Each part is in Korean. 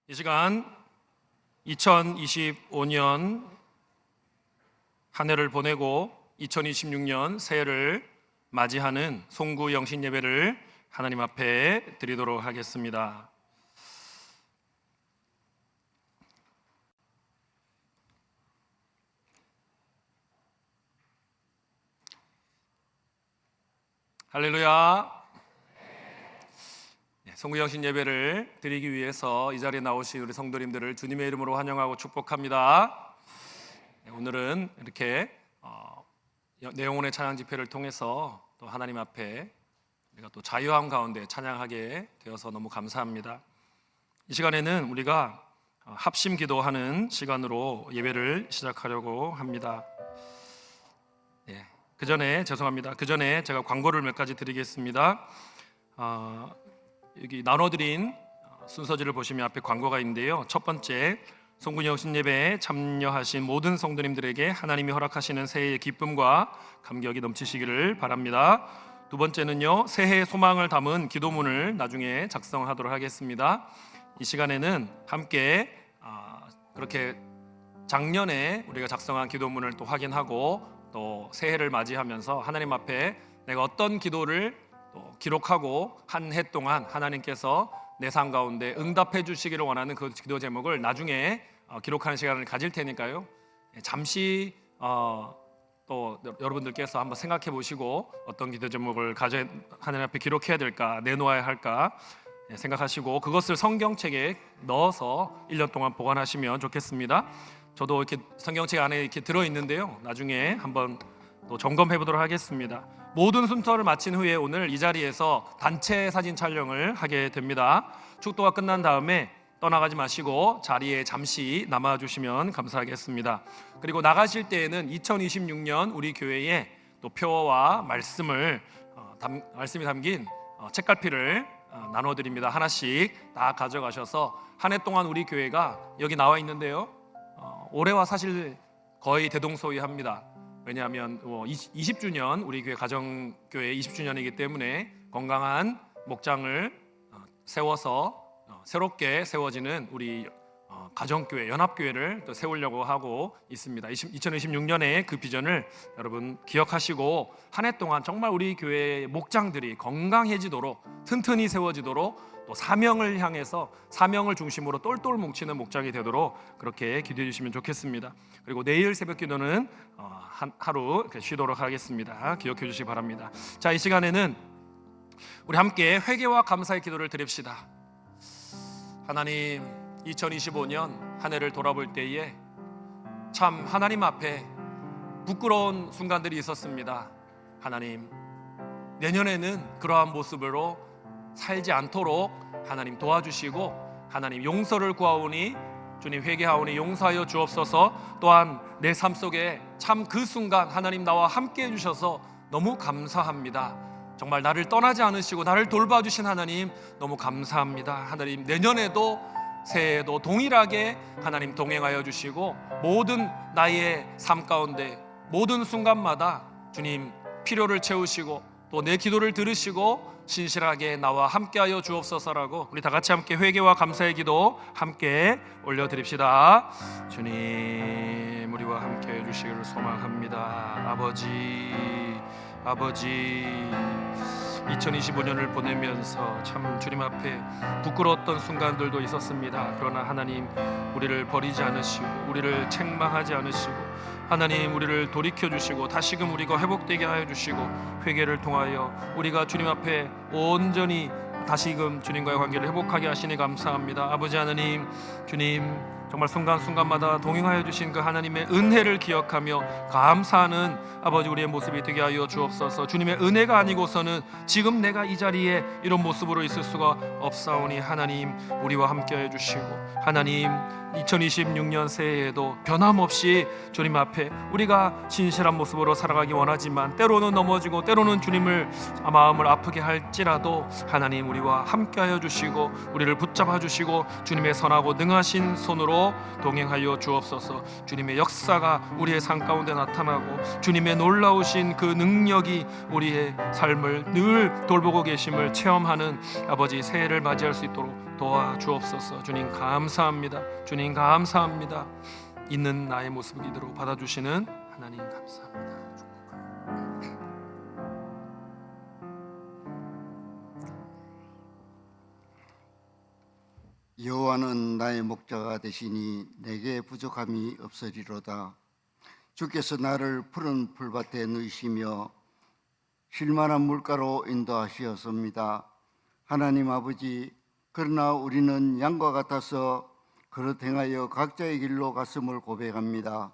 이 시간 2025년 한 해를 보내고 2026년 새해를 맞이하는 송구 영신 예배를 하나님 앞에 드리도록 하겠습니다. 할렐루야. 송구 영신 예배를 드리기 위해서 이 자리에 나오신 우리 성도님들을 주님의 이름으로 환영하고 축복합니다. 오늘은 이렇게 내영혼의 찬양 집회를 통해서 또 하나님 앞에 우리가 또 자유함 가운데 찬양하게 되어서 너무 감사합니다. 이 시간에는 우리가 합심 기도하는 시간으로 예배를 시작하려고 합니다. 그 전에 제가 광고를 몇 가지 드리겠습니다. 여기 나눠드린 순서지를 보시면 앞에 광고가 있는데요. 첫 번째, 송구 영신 예배에 참여하신 모든 성도님들에게 하나님이 허락하시는 새해의 기쁨과 감격이 넘치시기를 바랍니다. 두 번째는요, 새해의 소망을 담은 기도문을 나중에 작성하도록 하겠습니다. 이 시간에는 함께 그렇게 작년에 우리가 작성한 기도문을 또 확인하고 또 새해를 맞이하면서 하나님 앞에 내가 어떤 기도를 또 기록하고 한 해 동안 하나님께서 내 삶 가운데 응답해 주시기를 원하는 그 기도 제목을 나중에 기록하는 시간을 가질 테니까요. 잠시 또 여러분들께서 한번 생각해 보시고 어떤 기도 제목을 하나님 앞에 기록해야 될까, 내놓아야 할까 생각하시고 그것을 성경책에 넣어서 1년 동안 보관하시면 좋겠습니다. 저도 이렇게 성경책 안에 이렇게 들어 있는데요. 나중에 한번 또 점검해 보도록 하겠습니다. 모든 순서를 마친 후에 오늘 이 자리에서 단체 사진 촬영을 하게 됩니다. 축도가 끝난 다음에 떠나가지 마시고 자리에 잠시 남아주시면 감사하겠습니다. 그리고 나가실 때에는 2026년 우리 교회의 또 표와 말씀이 담긴 책갈피를 나눠드립니다. 하나씩 다 가져가셔서 한 해 동안 우리 교회가 여기 나와 있는데요. 올해와 사실 거의 대동소이합니다. 왜냐하면 20주년 우리 교회 가정교회 20주년이기 때문에 건강한 목장을 세워서 새롭게 세워지는 우리 가정교회 연합교회를 또 세우려고 하고 있습니다. 2026년에 그 비전을 여러분 기억하시고 한 해 동안 정말 우리 교회의 목장들이 건강해지도록 튼튼히 세워지도록 또 사명을 향해서 사명을 중심으로 똘똘 뭉치는 목장이 되도록 그렇게 기도해 주시면 좋겠습니다. 그리고 내일 새벽 기도는 하루 쉬도록 하겠습니다. 기억해 주시기 바랍니다. 자, 이 시간에는 우리 함께 회개와 감사의 기도를 드립시다. 하나님, 2025년 한 해를 돌아볼 때에 참 하나님 앞에 부끄러운 순간들이 있었습니다. 하나님, 내년에는 그러한 모습으로 살지 않도록 하나님 도와주시고 하나님 용서를 구하오니 주님 회개하오니 용서하여 주옵소서. 또한 내 삶 속에 참 그 순간 하나님 나와 함께 해주셔서 너무 감사합니다. 정말 나를 떠나지 않으시고 나를 돌봐주신 하나님 너무 감사합니다. 하나님 내년에도 새해에도 동일하게 하나님 동행하여 주시고 모든 나의 삶 가운데 모든 순간마다 주님 필요를 채우시고 또 내 기도를 들으시고 신실하게 나와 함께하여 주옵소서라고 우리 다 같이 함께 회개와 감사의 기도 함께 올려드립시다. 주님 우리와 함께해 주시기를 소망합니다. 아버지 2025년을 보내면서 참 주님 앞에 부끄러웠던 순간들도 있었습니다. 그러나 하나님 우리를 버리지 않으시고 우리를 책망하지 않으시고 하나님 우리를 돌이켜주시고 다시금 우리가 회복되게 하여 주시고 회개를 통하여 우리가 주님 앞에 온전히 다시금 주님과의 관계를 회복하게 하시니 감사합니다. 아버지 하나님, 주님 정말 순간순간마다 동행하여 주신 그 하나님의 은혜를 기억하며 감사하는 아버지 우리의 모습이 되게 하여 주옵소서. 주님의 은혜가 아니고서는 지금 내가 이 자리에 이런 모습으로 있을 수가 없사오니 하나님 우리와 함께해 주시고 하나님 2026년 새해에도 변함없이 주님 앞에 우리가 진실한 모습으로 살아가기 원하지만 때로는 넘어지고 때로는 주님을 마음을 아프게 할지라도 하나님 우리와 함께하여 주시고 우리를 붙잡아 주시고 주님의 선하고 능하신 손으로 주시고 동행하여 주옵소서. 주님의 역사가 우리의 삶 가운데 나타나고 주님의 놀라우신 그 능력이 우리의 삶을 늘 돌보고 계심을 체험하는 아버지 새해를 맞이할 수 있도록 도와주옵소서. 주님 감사합니다. 주님 감사합니다. 있는 나의 모습을 이대로 받아주시는 하나님 감사합니다. 여호와는 나의 목자가 되시니 내게 부족함이 없으리로다. 주께서 나를 푸른 풀밭에 누이시며 쉴만한 물가로 인도하시었습니다. 하나님 아버지, 그러나 우리는 양과 같아서 그릇 행하여 각자의 길로 갔음을 고백합니다.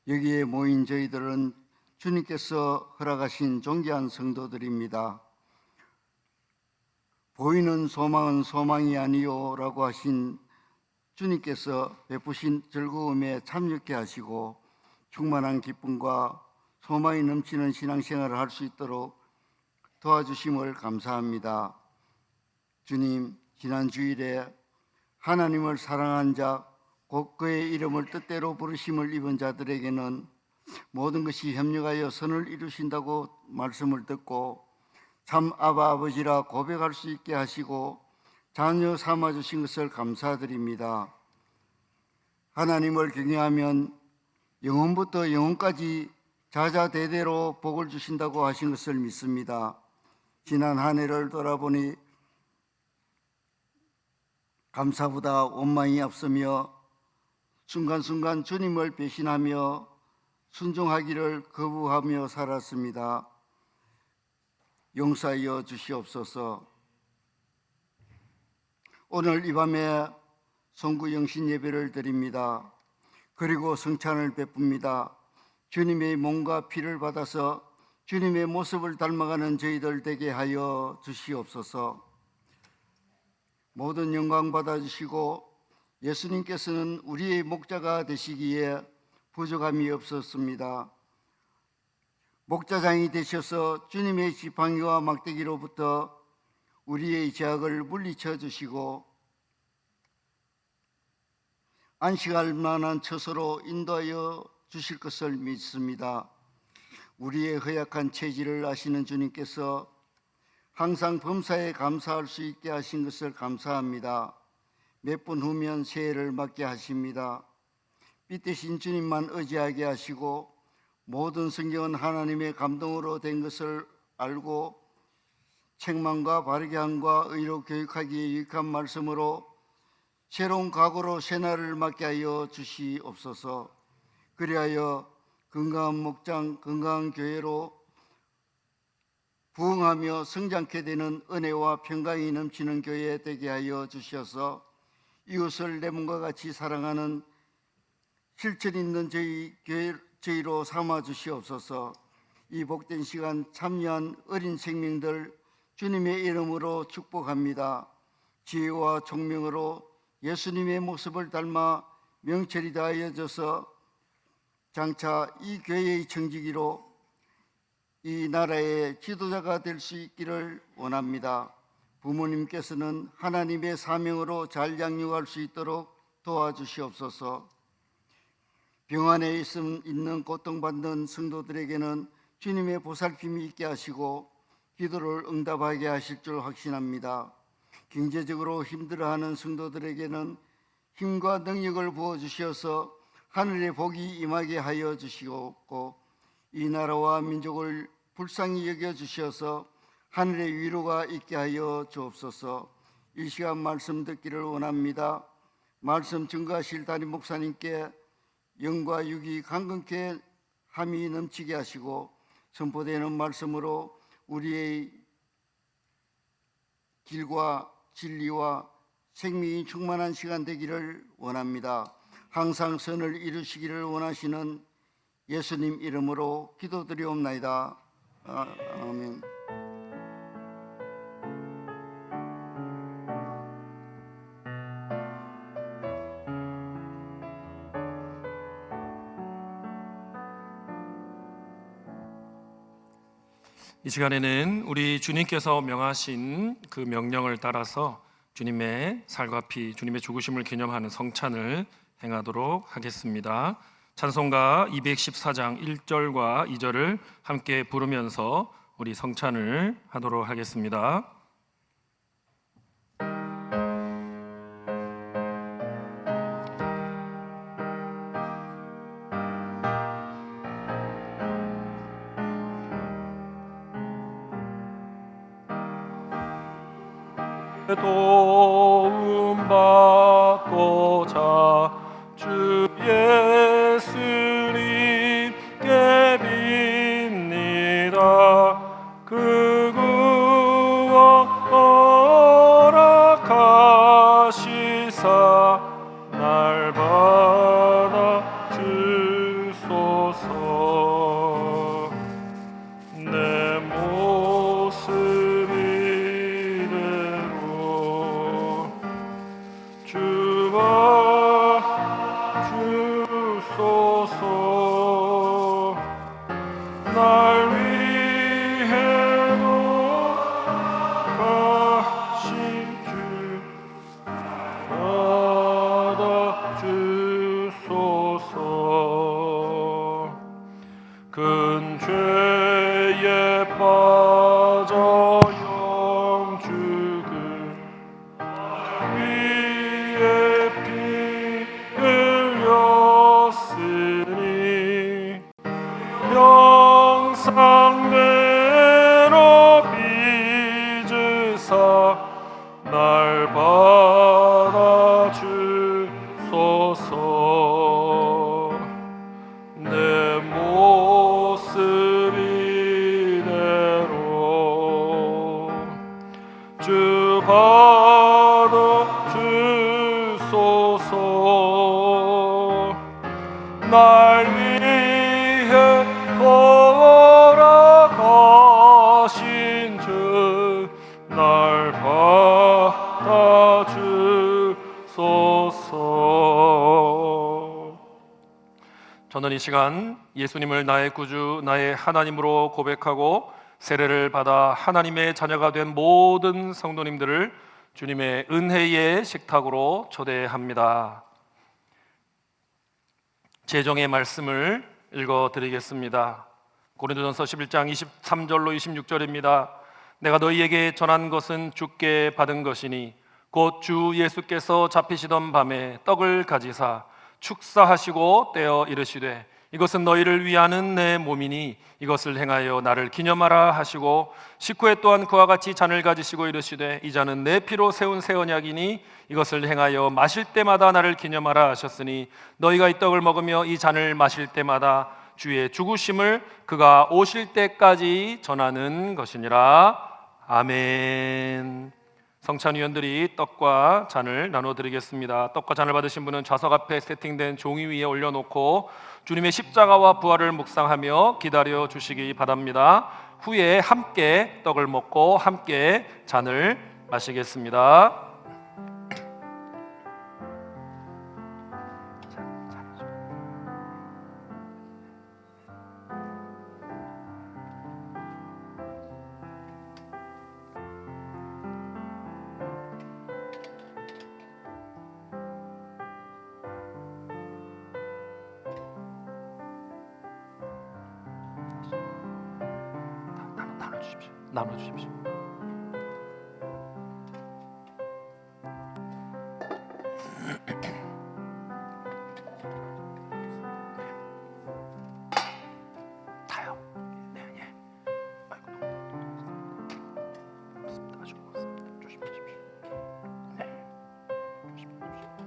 여기에 모인 저희들은 주님께서 허락하신 존귀한 성도들입니다. 보이는 소망은 소망이 아니요 라고 하신 주님께서 베푸신 즐거움에 참여케 하시고 충만한 기쁨과 소망이 넘치는 신앙생활을 할 수 있도록 도와주심을 감사합니다. 주님, 지난 주일에 하나님을 사랑한 자, 곧 그의 이름을 뜻대로 부르심을 입은 자들에게는 모든 것이 협력하여 선을 이루신다고 말씀을 듣고 참 아바 아버지라 고백할 수 있게 하시고 자녀 삼아주신 것을 감사드립니다. 하나님을 경외하면 영혼부터 영혼까지 자자대대로 복을 주신다고 하신 것을 믿습니다. 지난 한 해를 돌아보니 감사보다 원망이 앞서며 순간순간 주님을 배신하며 순종하기를 거부하며 살았습니다. 용서하여 주시옵소서. 오늘 이 밤에 송구 영신 예배를 드립니다. 그리고 성찬을 베풉니다. 주님의 몸과 피를 받아서 주님의 모습을 닮아가는 저희들 되게 하여 주시옵소서. 모든 영광 받아주시고 예수님께서는 우리의 목자가 되시기에 부족함이 없었습니다. 목자장이 되셔서 주님의 지팡이와 막대기로부터 우리의 죄악을 물리쳐 주시고 안식할 만한 처소로 인도하여 주실 것을 믿습니다. 우리의 허약한 체질을 아시는 주님께서 항상 범사에 감사할 수 있게 하신 것을 감사합니다. 몇 분 후면 새해를 맞게 하십니다. 빛되신 주님만 의지하게 하시고 모든 성경은 하나님의 감동으로 된 것을 알고 책망과 바르게 함과 의로 교육하기에 유익한 말씀으로 새로운 각오로 새날을 맞게 하여 주시옵소서. 그리하여 건강한 목장, 건강한 교회로 부흥하며 성장케 되는 은혜와 평강이 넘치는 교회 되게 하여 주셔서 이웃을 내 몸과 같이 사랑하는 실천 있는 저희로 삼아 주시옵소서. 이 복된 시간 참여한 어린 생명들 주님의 이름으로 축복합니다. 지혜와 총명으로 예수님의 모습을 닮아 명철이 다하여져서 장차 이 교회의 청지기로 이 나라의 지도자가 될 수 있기를 원합니다. 부모님께서는 하나님의 사명으로 잘 양육할 수 있도록 도와주시옵소서. 병안에 있는 고통받는 성도들에게는 주님의 보살핌이 있게 하시고 기도를 응답하게 하실 줄 확신합니다. 경제적으로 힘들어하는 성도들에게는 힘과 능력을 부어주셔서 하늘의 복이 임하게 하여 주시옵고 이 나라와 민족을 불쌍히 여겨주셔서 하늘의 위로가 있게 하여 주옵소서. 이 시간 말씀 듣기를 원합니다. 말씀 증거하실 담임 목사님께 영과 육이 강건케 함이 넘치게 하시고 선포되는 말씀으로 우리의 길과 진리와 생명이 충만한 시간 되기를 원합니다. 항상 선을 이루시기를 원하시는 예수님 이름으로 기도드리옵나이다. 아멘. 이 시간에는 우리 주님께서 명하신 그 명령을 따라서 주님의 살과 피, 주님의 죽으심을 기념하는 성찬을 행하도록 하겠습니다. 찬송가 214장 1절과 2절을 함께 부르면서 우리 성찬을 하도록 하겠습니다. 도움 받고자 주 예수님께 빕니다. 그 구원 허락하시사 날 받아 주소서. 내 모습 주소서. 날 위해 가신 주 받아 주소서. 큰 죄에 빠져 영죽을 위에 피 흘렸으니 영상대로 빚으사 날 받아 주소서. 내 모습 이대로 주 받아 주소서. 날 위해 허락하신 주 날 받아 주소서. 저는 이 시간 예수님을 나의 구주, 나의 하나님으로 고백하고 세례를 받아 하나님의 자녀가 된 모든 성도님들을 주님의 은혜의 식탁으로 초대합니다. 재정의 말씀을 읽어드리겠습니다. 고린도전서 11장 23절로 26절입니다. 내가 너희에게 전한 것은 주께 받은 것이니 곧 주 예수께서 잡히시던 밤에 떡을 가지사 축사하시고 떼어 이르시되 이것은 너희를 위하는 내 몸이니 이것을 행하여 나를 기념하라 하시고 식후에 또한 그와 같이 잔을 가지시고 이르시되 이 잔은 내 피로 세운 새 언약이니 이것을 행하여 마실 때마다 나를 기념하라 하셨으니 너희가 이 떡을 먹으며 이 잔을 마실 때마다 주의 죽으심을 그가 오실 때까지 전하는 것이니라. 아멘. 성찬위원들이 떡과 잔을 나눠드리겠습니다. 떡과 잔을 받으신 분은 좌석 앞에 세팅된 종이 위에 올려놓고 주님의 십자가와 부활을 묵상하며 기다려 주시기 바랍니다. 후에 함께 떡을 먹고 함께 잔을 마시겠습니다. 나눠주십시오. 다요. 네, 예. 아이고, 아주 고맙습니다. 조심하십시오. 네, 조심하십시오.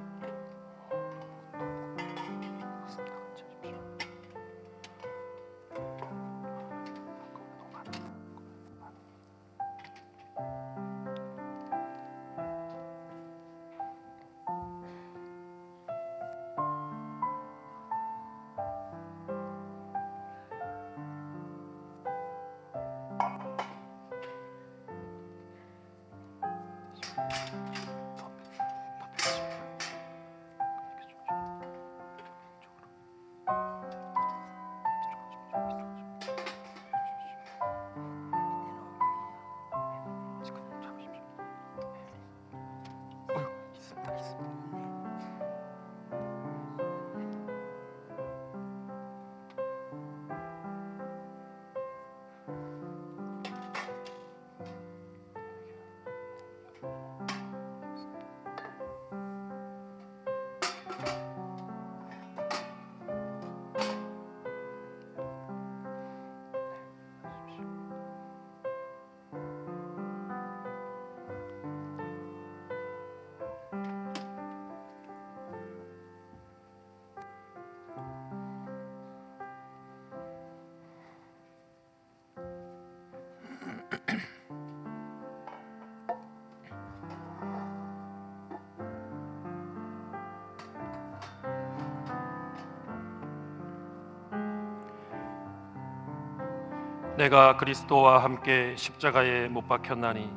내가 그리스도와 함께 십자가에 못 박혔나니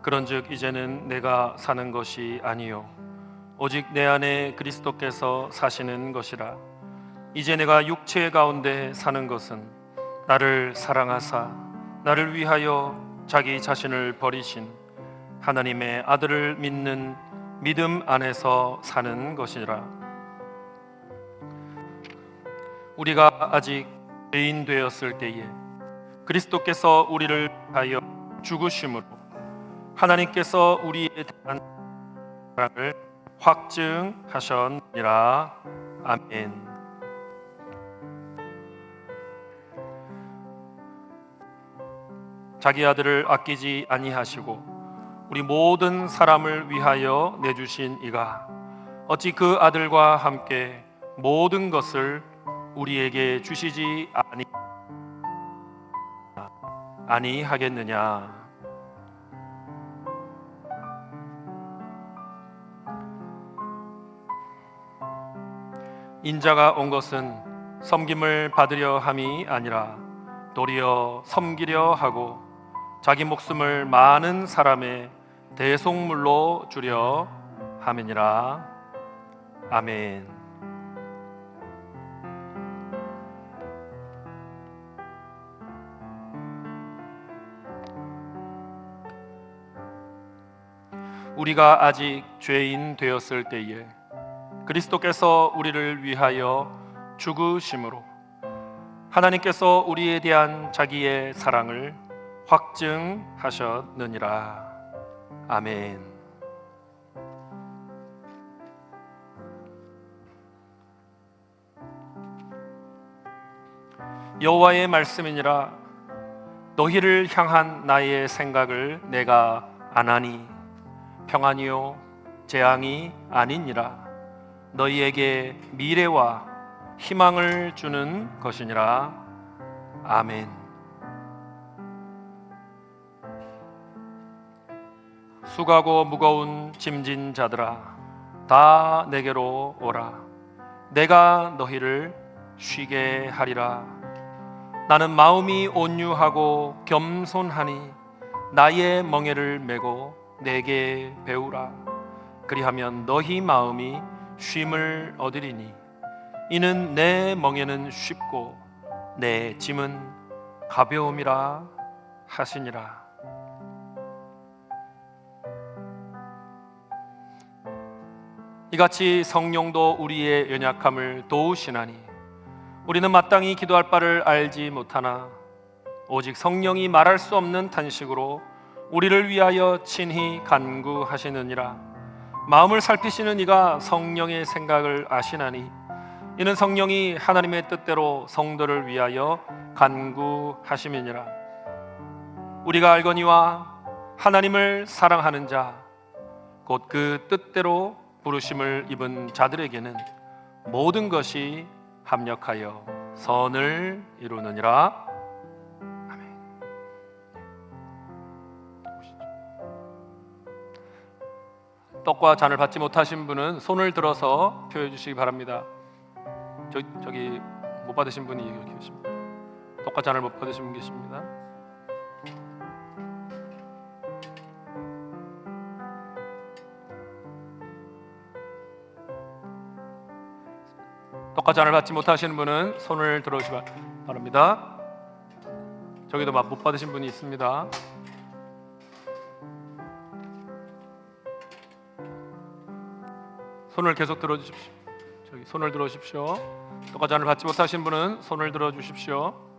그런즉 이제는 내가 사는 것이 아니요 오직 내 안에 그리스도께서 사시는 것이라. 이제 내가 육체 가운데 사는 것은 나를 사랑하사 나를 위하여 자기 자신을 버리신 하나님의 아들을 믿는 믿음 안에서 사는 것이라. 우리가 아직 죄인 되었을 때에 그리스도께서 우리를 위하여 죽으심으로 하나님께서 우리에 대한 사랑을 확증하셨느니라. 아멘. 자기 아들을 아끼지 아니하시고 우리 모든 사람을 위하여 내주신 이가 어찌 그 아들과 함께 모든 것을 우리에게 주시지 아니하겠느냐. 인자가 온 것은 섬김을 받으려 함이 아니라 도리어 섬기려 하고 자기 목숨을 많은 사람의 대속물로 주려 함이니라. 아멘. 우리가 아직 죄인 되었을 때에 그리스도께서 우리를 위하여 죽으심으로 하나님께서 우리에 대한 자기의 사랑을 확증하셨느니라. 아멘. 여호와의 말씀이니라. 너희를 향한 나의 생각을 내가 안하니 평안이요 재앙이 아니니라. 너희에게 미래와 희망을 주는 것이니라. 아멘. 수고하고 무거운 짐진 자들아 다 내게로 오라. 내가 너희를 쉬게 하리라. 나는 마음이 온유하고 겸손하니 나의 멍에를 메고 내게 배우라. 그리하면 너희 마음이 쉼을 얻으리니 이는 내 멍에는 쉽고 내 짐은 가벼움이라 하시니라. 이같이 성령도 우리의 연약함을 도우시나니 우리는 마땅히 기도할 바를 알지 못하나 오직 성령이 말할 수 없는 탄식으로 우리를 위하여 친히 간구하시느니라. 마음을 살피시는 이가 성령의 생각을 아시나니 이는 성령이 하나님의 뜻대로 성도를 위하여 간구하심이니라. 우리가 알거니와 하나님을 사랑하는 자 곧 그 뜻대로 부르심을 입은 자들에게는 모든 것이 합력하여 선을 이루느니라. 아멘. 떡과 잔을 받지 못하신 분은 손을 들어서 표해 주시기 바랍니다. 저기 못 받으신 분이 여기 계십니다. 떡과 잔을 못 받으신 분 계십니다. 떡과 잔을 받지 못하시는 분은 손을 들어주시기 바랍니다. 저기도 못 받으신 분이 있습니다. 손을 계속 들어주십시오. 저기 손을 들어주십시오. 떡과 잔을 받지 못하신 분은 손을 들어주십시오.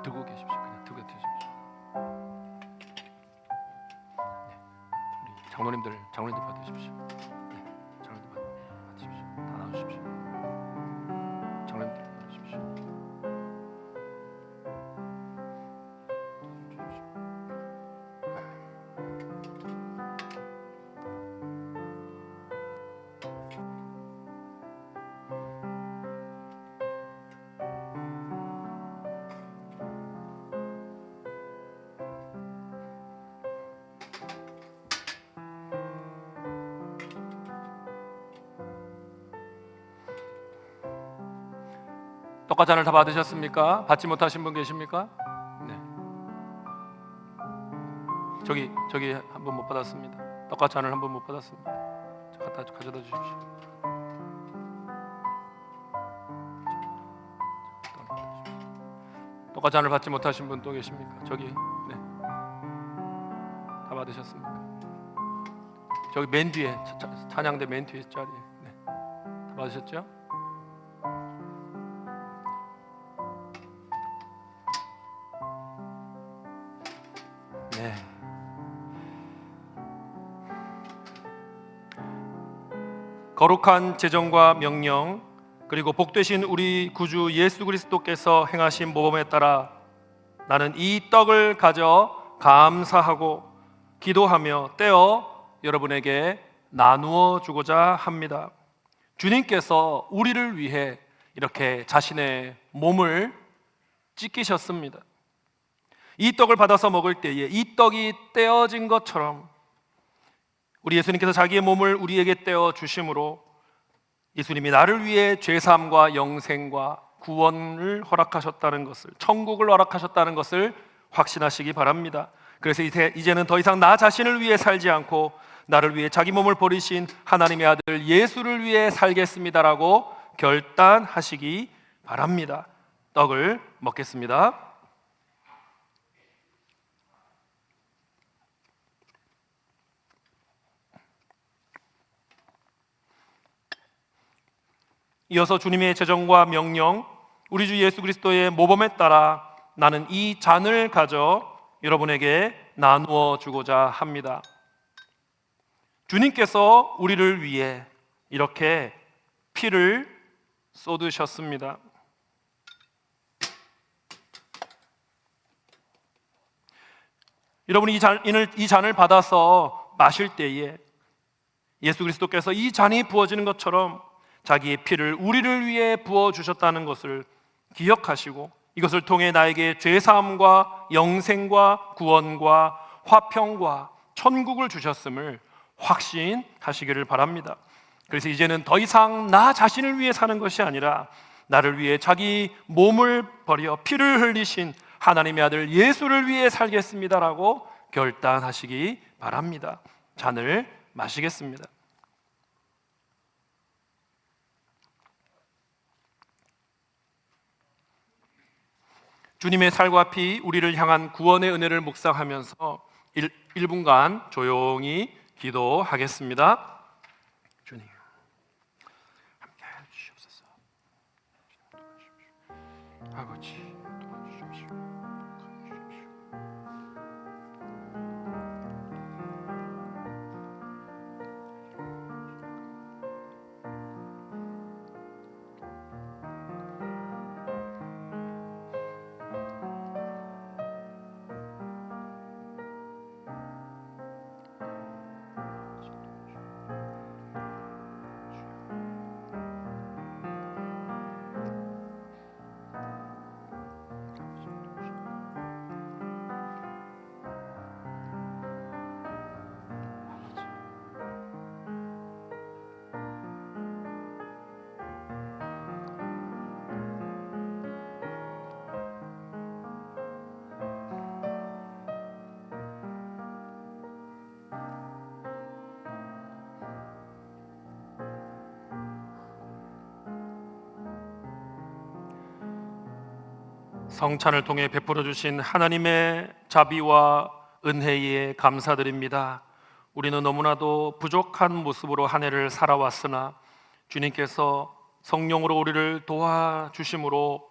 들고 계십시오. 그냥 들고 계십시오. 네, 우리 장로님들 받으십시오. 네, 장로님들 받으십시오. 다 나누십시오. 장로님들 받으십시오. 떡과 잔을 다 받으셨습니까? 받지 못하신 분 계십니까? 네. 저기 한 분 못 받았습니다. 떡과 잔을 한 분 못 받았습니다. 갖다 가져다 주십시오. 떡과 잔을 받지 못하신 분 또 계십니까? 저기 네. 다 받으셨습니까? 저기 맨 뒤에 찬양대 맨 뒤에 자리에 네. 다 받으셨죠? 네. 거룩한 제정과 명령 그리고 복되신 우리 구주 예수 그리스도께서 행하신 모범에 따라 나는 이 떡을 가져 감사하고 기도하며 떼어 여러분에게 나누어 주고자 합니다. 주님께서 우리를 위해 이렇게 자신의 몸을 찢기셨습니다. 이 떡을 받아서 먹을 때에 이 떡이 떼어진 것처럼 우리 예수님께서 자기의 몸을 우리에게 떼어 주심으로 예수님이 나를 위해 죄사함과 영생과 구원을 허락하셨다는 것을, 천국을 허락하셨다는 것을 확신하시기 바랍니다. 그래서 이제는 더 이상 나 자신을 위해 살지 않고 나를 위해 자기 몸을 버리신 하나님의 아들 예수를 위해 살겠습니다라고 결단하시기 바랍니다. 떡을 먹겠습니다. 이어서 주님의 제정과 명령, 우리 주 예수 그리스도의 모범에 따라 나는 이 잔을 가져 여러분에게 나누어 주고자 합니다. 주님께서 우리를 위해 이렇게 피를 쏟으셨습니다. 여러분이 이 잔을 받아서 마실 때에 예수 그리스도께서 이 잔이 부어지는 것처럼 자기의 피를 우리를 위해 부어주셨다는 것을 기억하시고 이것을 통해 나에게 죄사함과 영생과 구원과 화평과 천국을 주셨음을 확신하시기를 바랍니다. 그래서 이제는 더 이상 나 자신을 위해 사는 것이 아니라 나를 위해 자기 몸을 버려 피를 흘리신 하나님의 아들 예수를 위해 살겠습니다라고 결단하시기 바랍니다. 잔을 마시겠습니다. 주님의 살과 피, 우리를 향한 구원의 은혜를 묵상하면서 1분간 조용히 기도하겠습니다. 주님, 함께하여 주시옵소서. 아버지, 도와주십시오. 성찬을 통해 베풀어 주신 하나님의 자비와 은혜에 감사드립니다. 우리는 너무나도 부족한 모습으로 한 해를 살아왔으나 주님께서 성령으로 우리를 도와주심으로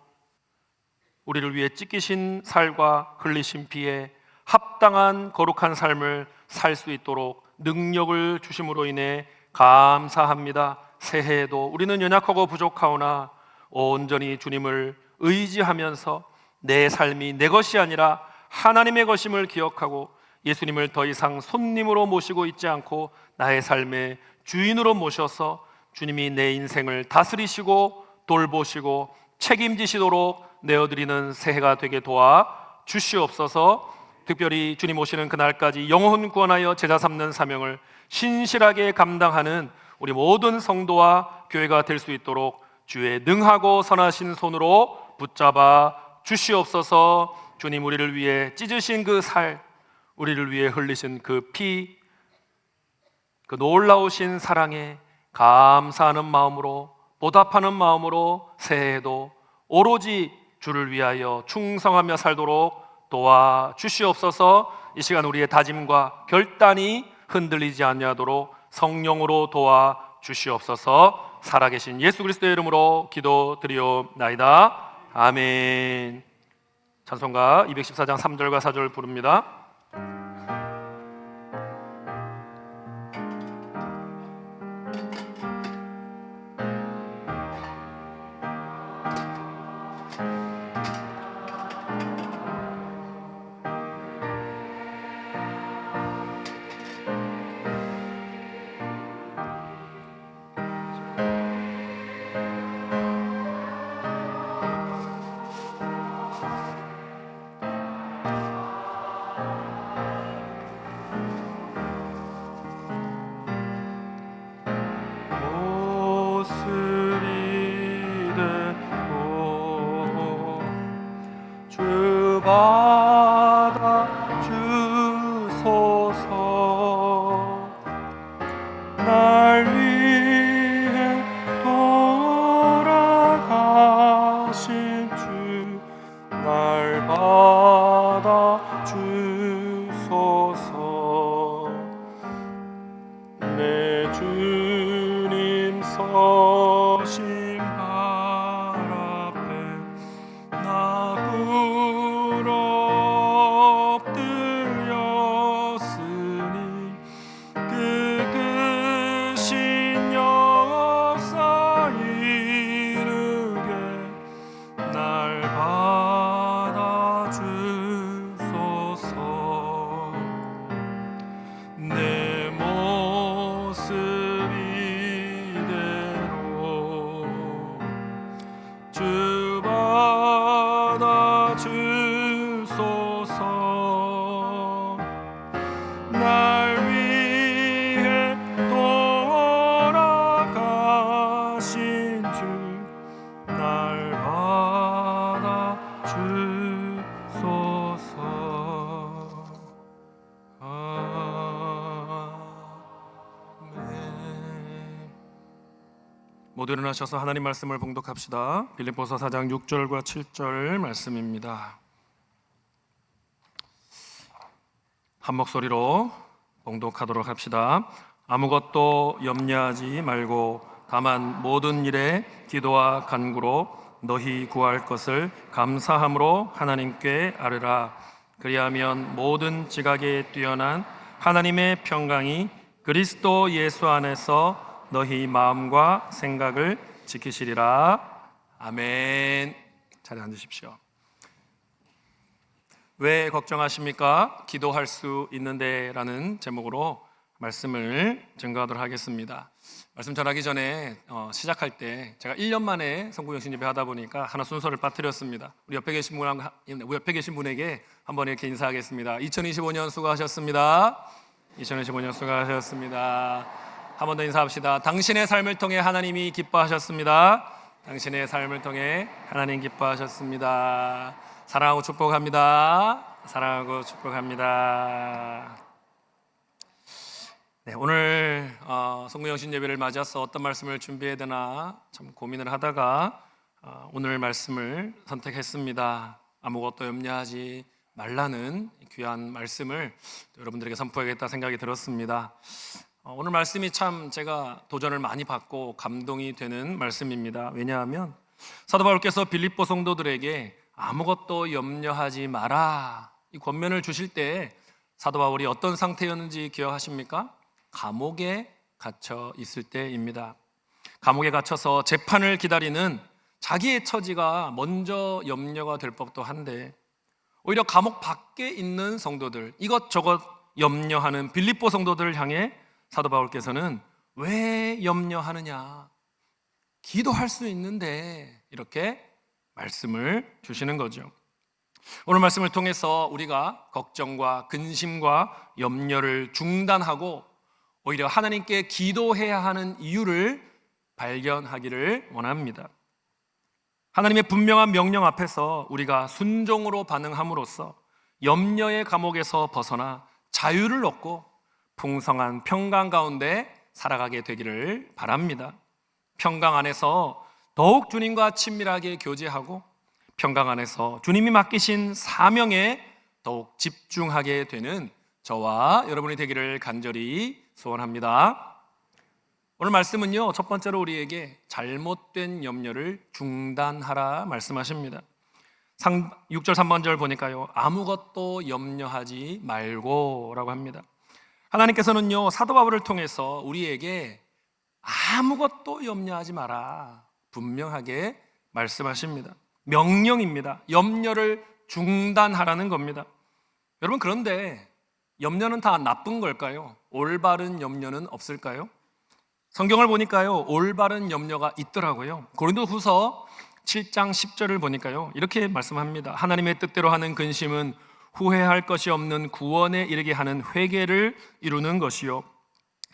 우리를 위해 찢기신 살과 흘리신 피에 합당한 거룩한 삶을 살 수 있도록 능력을 주심으로 인해 감사합니다. 새해에도 우리는 연약하고 부족하오나 온전히 주님을 의지하면서 내 삶이 내 것이 아니라 하나님의 것임을 기억하고 예수님을 더 이상 손님으로 모시고 있지 않고 나의 삶의 주인으로 모셔서 주님이 내 인생을 다스리시고 돌보시고 책임지시도록 내어드리는 새해가 되게 도와 주시옵소서. 특별히 주님 오시는 그날까지 영혼 구원하여 제자 삼는 사명을 신실하게 감당하는 우리 모든 성도와 교회가 될 수 있도록 주의 능하고 선하신 손으로 붙잡아 주시옵소서. 주님, 우리를 위해 찢으신 그 살, 우리를 위해 흘리신 그 피, 그 놀라우신 사랑에 감사하는 마음으로, 보답하는 마음으로 새해에도 오로지 주를 위하여 충성하며 살도록 도와주시옵소서. 이 시간 우리의 다짐과 결단이 흔들리지 아니하도록 성령으로 도와주시옵소서. 살아계신 예수 그리스도의 이름으로 기도드리옵나이다. 아멘. 찬송가 214장 3절과 4절 부릅니다. 받아 주소서. 날 위해 돌아가신 주, 날 받아 주소서. 내 주님 서신 발 앞에 나 부럽뜨렸으니 그 크신 역사 이르게 날 받아 주소서. 내 모습 이대로 주 받아 주소서. 날 위해 돌아가신 주, 날 받아 주소서. 아멘. 모두 일어나셔서 하나님 말씀을 봉독합시다. 빌립보서 4장 6절과 7절 말씀입니다. 한 목소리로 봉독하도록 합시다. 아무것도 염려하지 말고 다만 모든 일에 기도와 간구로 너희 구할 것을 감사함으로 하나님께 아뢰라. 그리하면 모든 지각에 뛰어난 하나님의 평강이 그리스도 예수 안에서 너희 마음과 생각을 지키시리라. 아멘. 자리에 앉으십시오. 왜 걱정하십니까? 기도할 수 있는데 라는 제목으로 말씀을 증거하도록 하겠습니다. 말씀 전하기 전에 시작할 때 제가 1년 만에 성구영신 예배 하다 보니까 하나 순서를 빠뜨렸습니다. 우리 옆에 계신 분에게 한번 이렇게 인사하겠습니다. 2025년 수고하셨습니다. 2025년 수고하셨습니다. 한 번 더 인사합시다. 당신의 삶을 통해 하나님이 기뻐하셨습니다. 당신의 삶을 통해 하나님 기뻐하셨습니다. 사랑하고 축복합니다. 사랑하고 축복합니다. 네, 오늘 성구영신 예배를 맞아서 어떤 말씀을 준비해야 되나 참 고민을 하다가 오늘 말씀을 선택했습니다. 아무것도 염려하지 말라는 귀한 말씀을 여러분들에게 선포하겠다 생각이 들었습니다. 오늘 말씀이 참 제가 도전을 많이 받고 감동이 되는 말씀입니다. 왜냐하면 사도 바울께서 빌립보 성도들에게 아무것도 염려하지 마라 이 권면을 주실 때 사도 바울이 어떤 상태였는지 기억하십니까? 감옥에 갇혀 있을 때입니다. 감옥에 갇혀서 재판을 기다리는 자기의 처지가 먼저 염려가 될 법도 한데 오히려 감옥 밖에 있는 성도들, 이것저것 염려하는 빌립보 성도들을 향해 사도 바울께서는 왜 염려하느냐? 기도할 수 있는데 이렇게 말씀을 주시는 거죠. 오늘 말씀을 통해서 우리가 걱정과 근심과 염려를 중단하고 오히려 하나님께 기도해야 하는 이유를 발견하기를 원합니다. 하나님의 분명한 명령 앞에서 우리가 순종으로 반응함으로써 염려의 감옥에서 벗어나 자유를 얻고 풍성한 평강 가운데 살아가게 되기를 바랍니다. 평강 안에서 더욱 주님과 친밀하게 교제하고 평강 안에서 주님이 맡기신 사명에 더욱 집중하게 되는 저와 여러분이 되기를 간절히 소원합니다. 오늘 말씀은요, 첫 번째로 우리에게 잘못된 염려를 중단하라 말씀하십니다. 6절 3번절 보니까요, 아무것도 염려하지 말고 라고 합니다. 하나님께서는요, 사도 바울을 통해서 우리에게 아무것도 염려하지 마라 분명하게 말씀하십니다. 명령입니다. 염려를 중단하라는 겁니다. 여러분, 그런데 염려는 다 나쁜 걸까요? 올바른 염려는 없을까요? 성경을 보니까요, 올바른 염려가 있더라고요. 고린도후서 7장 10절을 보니까요, 이렇게 말씀합니다. 하나님의 뜻대로 하는 근심은 후회할 것이 없는 구원에 이르게 하는 회개를 이루는 것이요,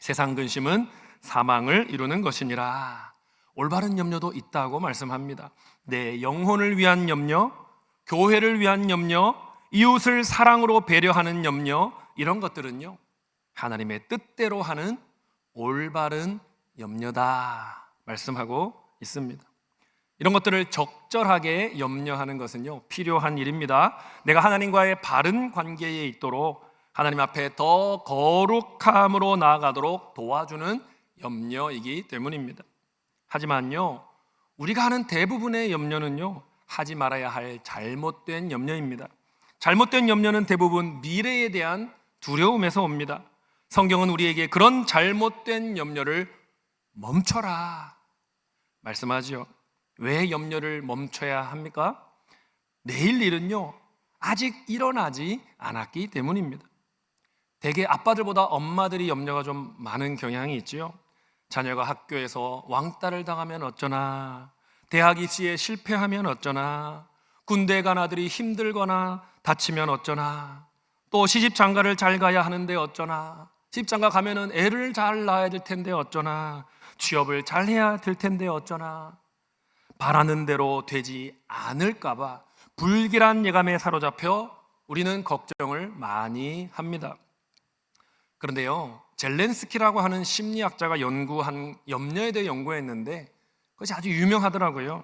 세상 근심은 사망을 이루는 것이니라. 올바른 염려도 있다고 말씀합니다. 내 영혼을 위한 염려, 교회를 위한 염려, 이웃을 사랑으로 배려하는 염려, 이런 것들은요, 하나님의 뜻대로 하는 올바른 염려다 말씀하고 있습니다. 이런 것들을 적절하게 염려하는 것은요, 필요한 일입니다. 내가 하나님과의 바른 관계에 있도록 하나님 앞에 더 거룩함으로 나아가도록 도와주는 염려이기 때문입니다. 하지만요, 우리가 하는 대부분의 염려는요, 하지 말아야 할 잘못된 염려입니다. 잘못된 염려는 대부분 미래에 대한 두려움에서 옵니다. 성경은 우리에게 그런 잘못된 염려를 멈춰라 말씀하지요. 왜 염려를 멈춰야 합니까? 내일 일은요, 아직 일어나지 않았기 때문입니다. 대개 아빠들보다 엄마들이 염려가 좀 많은 경향이 있지요. 자녀가 학교에서 왕따를 당하면 어쩌나, 대학 입시에 실패하면 어쩌나, 군대 간 아들이 힘들거나 다치면 어쩌나, 또 시집 장가를 잘 가야 하는데 어쩌나, 시집 장가 가면은 애를 잘 낳아야 될 텐데 어쩌나, 취업을 잘 해야 될 텐데 어쩌나, 바라는 대로 되지 않을까봐 불길한 예감에 사로잡혀 우리는 걱정을 많이 합니다. 그런데요, 젤렌스키라고 하는 심리학자가 연구한 염려에 대해 연구했는데 그것이 아주 유명하더라고요.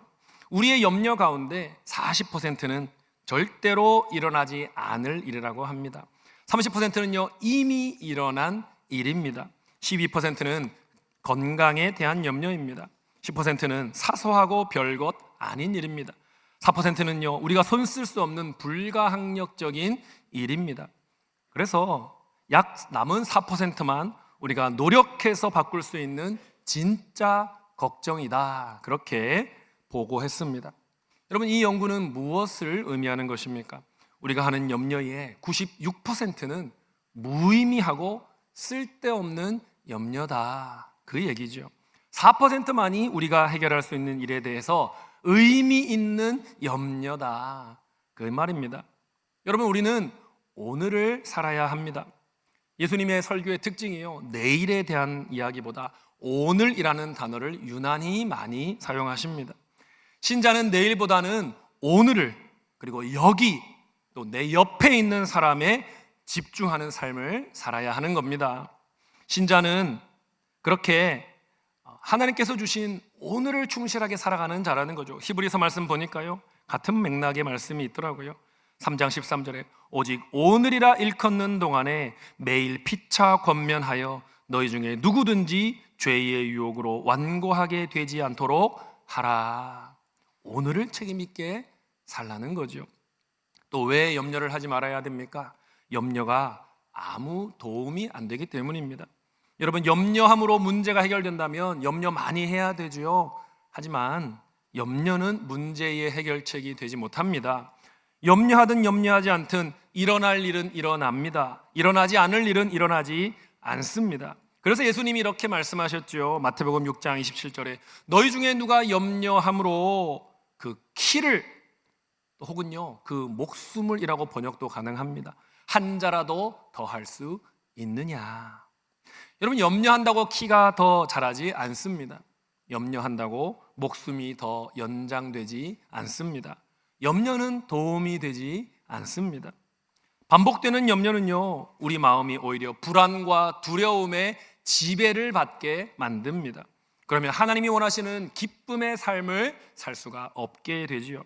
우리의 염려 가운데 40%는 절대로 일어나지 않을 일이라고 합니다. 30%는요, 이미 일어난 일입니다. 12%는 건강에 대한 염려입니다. 10%는 사소하고 별것 아닌 일입니다. 4%는요, 우리가 손 쓸 수 없는 불가항력적인 일입니다. 그래서 약 남은 4%만 우리가 노력해서 바꿀 수 있는 진짜 걱정이다, 그렇게 보고했습니다. 여러분, 이 연구는 무엇을 의미하는 것입니까? 우리가 하는 염려의 96%는 무의미하고 쓸데없는 염려다, 그 얘기죠. 4%만이 우리가 해결할 수 있는 일에 대해서 의미 있는 염려다, 그 말입니다. 여러분, 우리는 오늘을 살아야 합니다. 예수님의 설교의 특징이요, 내일에 대한 이야기보다 오늘이라는 단어를 유난히 많이 사용하십니다. 신자는 내일보다는 오늘을, 그리고 여기 또 내 옆에 있는 사람에 집중하는 삶을 살아야 하는 겁니다. 신자는 그렇게 하나님께서 주신 오늘을 충실하게 살아가는 자라는 거죠. 히브리서 말씀 보니까요, 같은 맥락의 말씀이 있더라고요. 3장 13절에 오직 오늘이라 일컫는 동안에 매일 피차 권면하여 너희 중에 누구든지 죄의 유혹으로 완고하게 되지 않도록 하라. 오늘을 책임 있게 살라는 거죠. 또 왜 염려를 하지 말아야 됩니까? 염려가 아무 도움이 안 되기 때문입니다. 여러분, 염려함으로 문제가 해결된다면 염려 많이 해야 되죠. 하지만 염려는 문제의 해결책이 되지 못합니다. 염려하든 염려하지 않든 일어날 일은 일어납니다. 일어나지 않을 일은 일어나지 않습니다. 그래서 예수님이 이렇게 말씀하셨죠. 마태복음 6장 27절에 너희 중에 누가 염려함으로 그 키를, 혹은요 그 목숨을이라고 번역도 가능합니다, 한 자라도 더 할 수 있느냐. 여러분, 염려한다고 키가 더 자라지 않습니다. 염려한다고 목숨이 더 연장되지 않습니다. 염려는 도움이 되지 않습니다. 반복되는 염려는요, 우리 마음이 오히려 불안과 두려움의 지배를 받게 만듭니다. 그러면 하나님이 원하시는 기쁨의 삶을 살 수가 없게 되지요.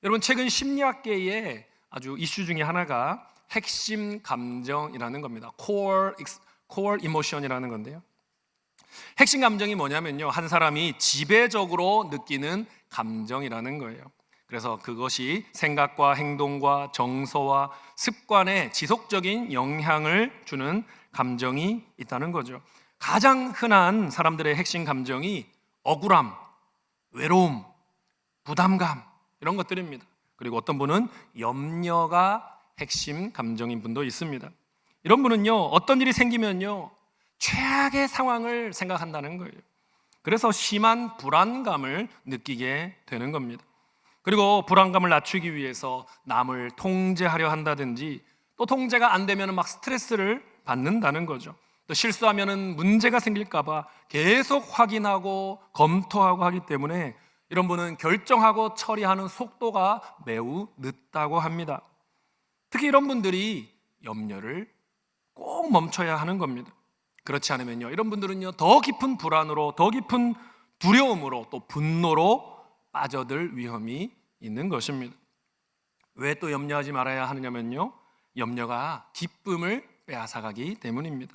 여러분, 최근 심리학계에 아주 이슈 중에 하나가 핵심 감정이라는 겁니다. Core emotion이라는 건데요. 핵심 감정이 뭐냐면요, 한 사람이 지배적으로 느끼는 감정이라는 거예요. 그래서 그것이 생각과 행동과 정서와 습관에 지속적인 영향을 주는 감정이 있다는 거죠. 가장 흔한 사람들의 핵심 감정이 억울함, 외로움, 부담감, 이런 것들입니다. 그리고 어떤 분은 염려가 핵심 감정인 분도 있습니다. 이런 분은요, 어떤 일이 생기면요, 최악의 상황을 생각한다는 거예요. 그래서 심한 불안감을 느끼게 되는 겁니다. 그리고 불안감을 낮추기 위해서 남을 통제하려 한다든지, 또 통제가 안 되면 막 스트레스를 받는다는 거죠. 또 실수하면 문제가 생길까 봐 계속 확인하고 검토하고 하기 때문에 이런 분은 결정하고 처리하는 속도가 매우 늦다고 합니다. 특히 이런 분들이 염려를 꼭 멈춰야 하는 겁니다. 그렇지 않으면요, 이런 분들은요, 더 깊은 불안으로, 더 깊은 두려움으로, 또 분노로 빠져들 위험이 있는 것입니다. 왜 또 염려하지 말아야 하느냐면요, 염려가 기쁨을 빼앗아가기 때문입니다.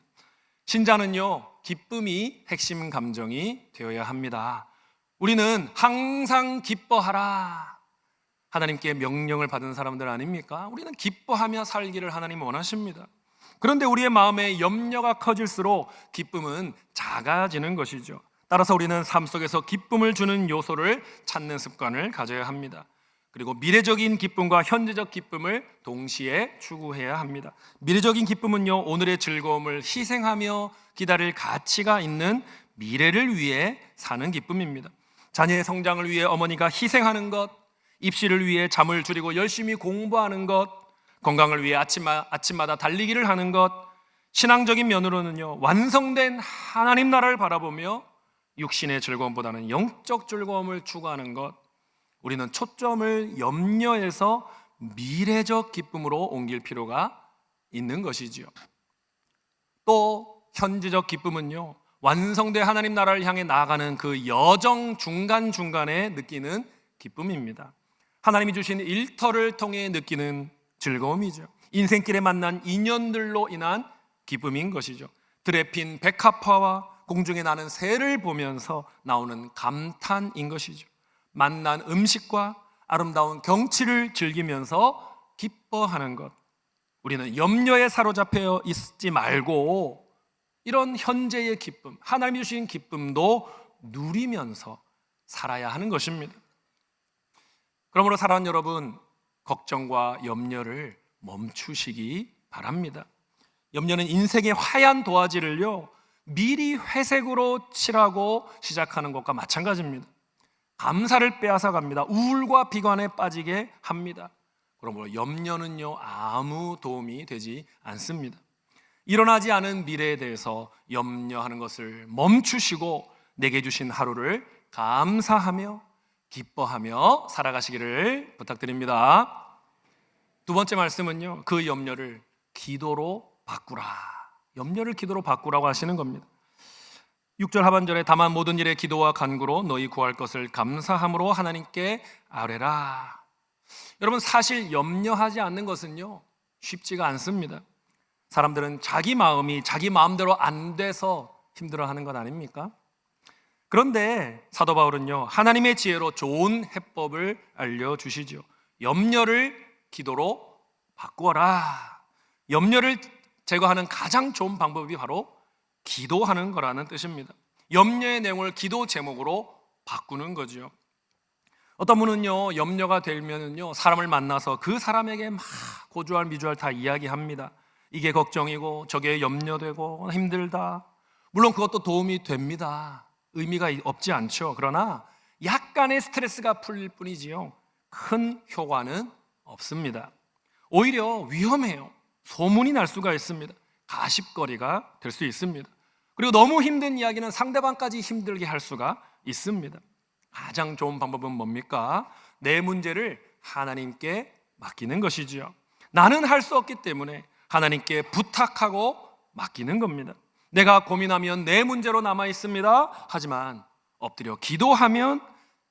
신자는요, 기쁨이 핵심 감정이 되어야 합니다. 우리는 항상 기뻐하라, 하나님께 명령을 받은 사람들 아닙니까? 우리는 기뻐하며 살기를 하나님 원하십니다. 그런데 우리의 마음에 염려가 커질수록 기쁨은 작아지는 것이죠. 따라서 우리는 삶 속에서 기쁨을 주는 요소를 찾는 습관을 가져야 합니다. 그리고 미래적인 기쁨과 현재적 기쁨을 동시에 추구해야 합니다. 미래적인 기쁨은요, 오늘의 즐거움을 희생하며 기다릴 가치가 있는 미래를 위해 사는 기쁨입니다. 자녀의 성장을 위해 어머니가 희생하는 것, 입시를 위해 잠을 줄이고 열심히 공부하는 것, 건강을 위해 아침마다 달리기를 하는 것, 신앙적인 면으로는요, 완성된 하나님 나라를 바라보며 육신의 즐거움보다는 영적 즐거움을 추구하는 것, 우리는 초점을 염려에서 미래적 기쁨으로 옮길 필요가 있는 것이지요. 또 현재적 기쁨은요, 완성된 하나님 나라를 향해 나아가는 그 여정 중간중간에 느끼는 기쁨입니다. 하나님이 주신 일터를 통해 느끼는 즐거움이죠. 인생길에 만난 인연들로 인한 기쁨인 것이죠. 들에 핀 백합화와 공중에 나는 새를 보면서 나오는 감탄인 것이죠. 만난 음식과 아름다운 경치를 즐기면서 기뻐하는 것. 우리는 염려에 사로잡혀 있지 말고 이런 현재의 기쁨, 하나님이 주신 기쁨도 누리면서 살아야 하는 것입니다. 그러므로 사랑하는 여러분, 걱정과 염려를 멈추시기 바랍니다. 염려는 인생의 하얀 도화지를요, 미리 회색으로 칠하고 시작하는 것과 마찬가지입니다. 감사를 빼앗아 갑니다. 우울과 비관에 빠지게 합니다. 그러므로 염려는요, 아무 도움이 되지 않습니다. 일어나지 않은 미래에 대해서 염려하는 것을 멈추시고 내게 주신 하루를 감사하며 기뻐하며 살아가시기를 부탁드립니다. 두 번째 말씀은요, 그 염려를 기도로 바꾸라. 염려를 기도로 바꾸라고 하시는 겁니다. 6절 하반절에 다만 모든 일에 기도와 간구로 너희 구할 것을 감사함으로 하나님께 아뢰라. 여러분, 사실 염려하지 않는 것은요, 쉽지가 않습니다. 사람들은 자기 마음이 자기 마음대로 안 돼서 힘들어하는 것 아닙니까? 그런데 사도 바울은요, 하나님의 지혜로 좋은 해법을 알려주시죠. 염려를 기도로 바꾸어라. 염려를 제거하는 가장 좋은 방법이 바로 기도하는 거라는 뜻입니다. 염려의 내용을 기도 제목으로 바꾸는 거죠. 어떤 분은요, 염려가 되면은요, 사람을 만나서 그 사람에게 막 고주할 미주할 다 이야기합니다. 이게 걱정이고 저게 염려되고 힘들다. 물론 그것도 도움이 됩니다. 의미가 없지 않죠. 그러나 약간의 스트레스가 풀릴 뿐이지요, 큰 효과는 없습니다. 오히려 위험해요. 소문이 날 수가 있습니다. 가십거리가 될 수 있습니다. 그리고 너무 힘든 이야기는 상대방까지 힘들게 할 수가 있습니다. 가장 좋은 방법은 뭡니까? 내 문제를 하나님께 맡기는 것이지요. 나는 할 수 없기 때문에 하나님께 부탁하고 맡기는 겁니다. 내가 고민하면 내 문제로 남아 있습니다. 하지만 엎드려 기도하면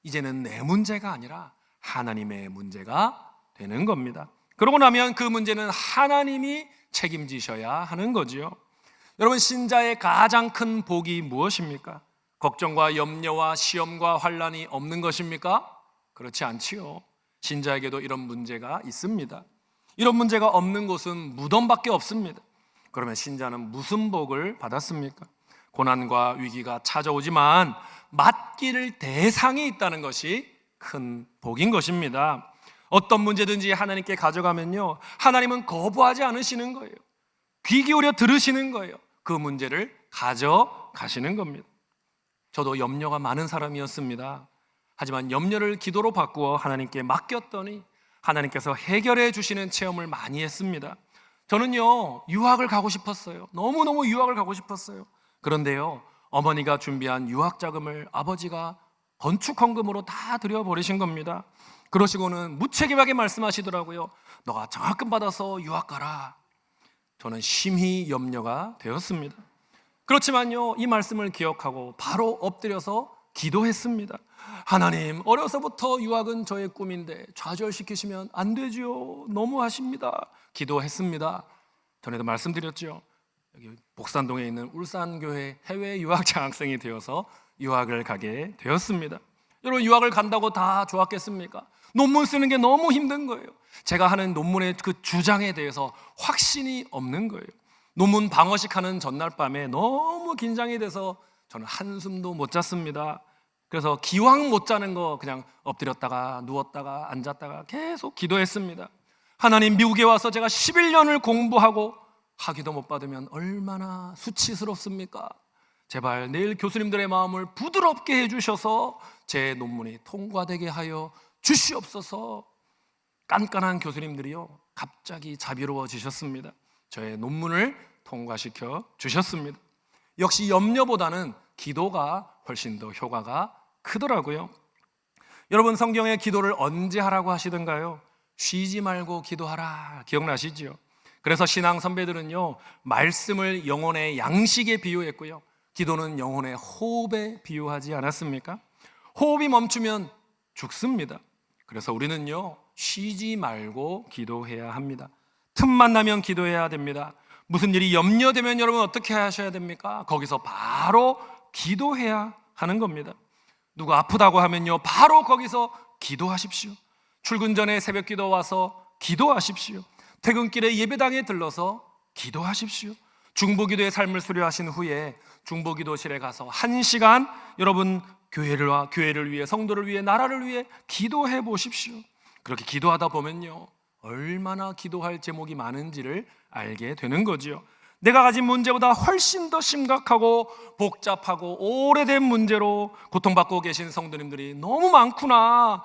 이제는 내 문제가 아니라 하나님의 문제가 되는 겁니다. 그러고 나면 그 문제는 하나님이 책임지셔야 하는 거지요. 여러분, 신자의 가장 큰 복이 무엇입니까? 걱정과 염려와 시험과 환난이 없는 것입니까? 그렇지 않지요. 신자에게도 이런 문제가 있습니다. 이런 문제가 없는 곳은 무덤밖에 없습니다. 그러면 신자는 무슨 복을 받았습니까? 고난과 위기가 찾아오지만 맡길 대상이 있다는 것이 큰 복인 것입니다. 어떤 문제든지 하나님께 가져가면요, 하나님은 거부하지 않으시는 거예요. 귀 기울여 들으시는 거예요. 그 문제를 가져가시는 겁니다. 저도 염려가 많은 사람이었습니다. 하지만 염려를 기도로 바꾸어 하나님께 맡겼더니 하나님께서 해결해 주시는 체험을 많이 했습니다. 저는요, 유학을 가고 싶었어요. 너무너무 유학을 가고 싶었어요. 그런데요, 어머니가 준비한 유학 자금을 아버지가 건축 헌금으로 다 드려버리신 겁니다. 그러시고는 무책임하게 말씀하시더라고요. 너가 장학금 받아서 유학 가라. 저는 심히 염려가 되었습니다. 그렇지만요, 이 말씀을 기억하고 바로 엎드려서 기도했습니다. 하나님, 어려서부터 유학은 저의 꿈인데 좌절시키시면 안 되지요. 너무하십니다. 기도했습니다. 전에도 말씀드렸죠. 여기 복산동에 있는 울산교회 해외 유학 장학생이 되어서 유학을 가게 되었습니다. 여러분, 유학을 간다고 다 좋았겠습니까? 논문 쓰는 게 너무 힘든 거예요. 제가 하는 논문의 그 주장에 대해서 확신이 없는 거예요. 논문 방어식 하는 전날 밤에 너무 긴장이 돼서 저는 한숨도 못 잤습니다. 그래서 기왕 못 자는 거 그냥 엎드렸다가 누웠다가 앉았다가 계속 기도했습니다. 하나님, 미국에 와서 제가 11년을 공부하고 학위도 못 받으면 얼마나 수치스럽습니까? 제발 내일 교수님들의 마음을 부드럽게 해주셔서 제 논문이 통과되게 하여 주시옵소서. 깐깐한 교수님들이요, 갑자기 자비로워지셨습니다. 저의 논문을 통과시켜 주셨습니다. 역시 염려보다는 기도가 훨씬 더 효과가 크더라고요. 여러분, 성경에 기도를 언제 하라고 하시던가요? 쉬지 말고 기도하라. 기억나시죠? 그래서 신앙 선배들은요, 말씀을 영혼의 양식에 비유했고요, 기도는 영혼의 호흡에 비유하지 않았습니까? 호흡이 멈추면 죽습니다. 그래서 우리는요, 쉬지 말고 기도해야 합니다. 틈만 나면 기도해야 됩니다. 무슨 일이 염려되면 여러분 어떻게 하셔야 됩니까? 거기서 바로 기도해야 하는 겁니다. 누가 아프다고 하면요, 바로 거기서 기도하십시오. 출근 전에 새벽 기도 와서 기도하십시오. 퇴근길에 예배당에 들러서 기도하십시오. 중보기도의 삶을 수료하신 후에 중보기도실에 가서 1시간 여러분 교회를 위해, 성도를 위해, 나라를 위해 기도해 보십시오. 그렇게 기도하다 보면요, 얼마나 기도할 제목이 많은지를 알게 되는 거지요. 내가 가진 문제보다 훨씬 더 심각하고 복잡하고 오래된 문제로 고통받고 계신 성도님들이 너무 많구나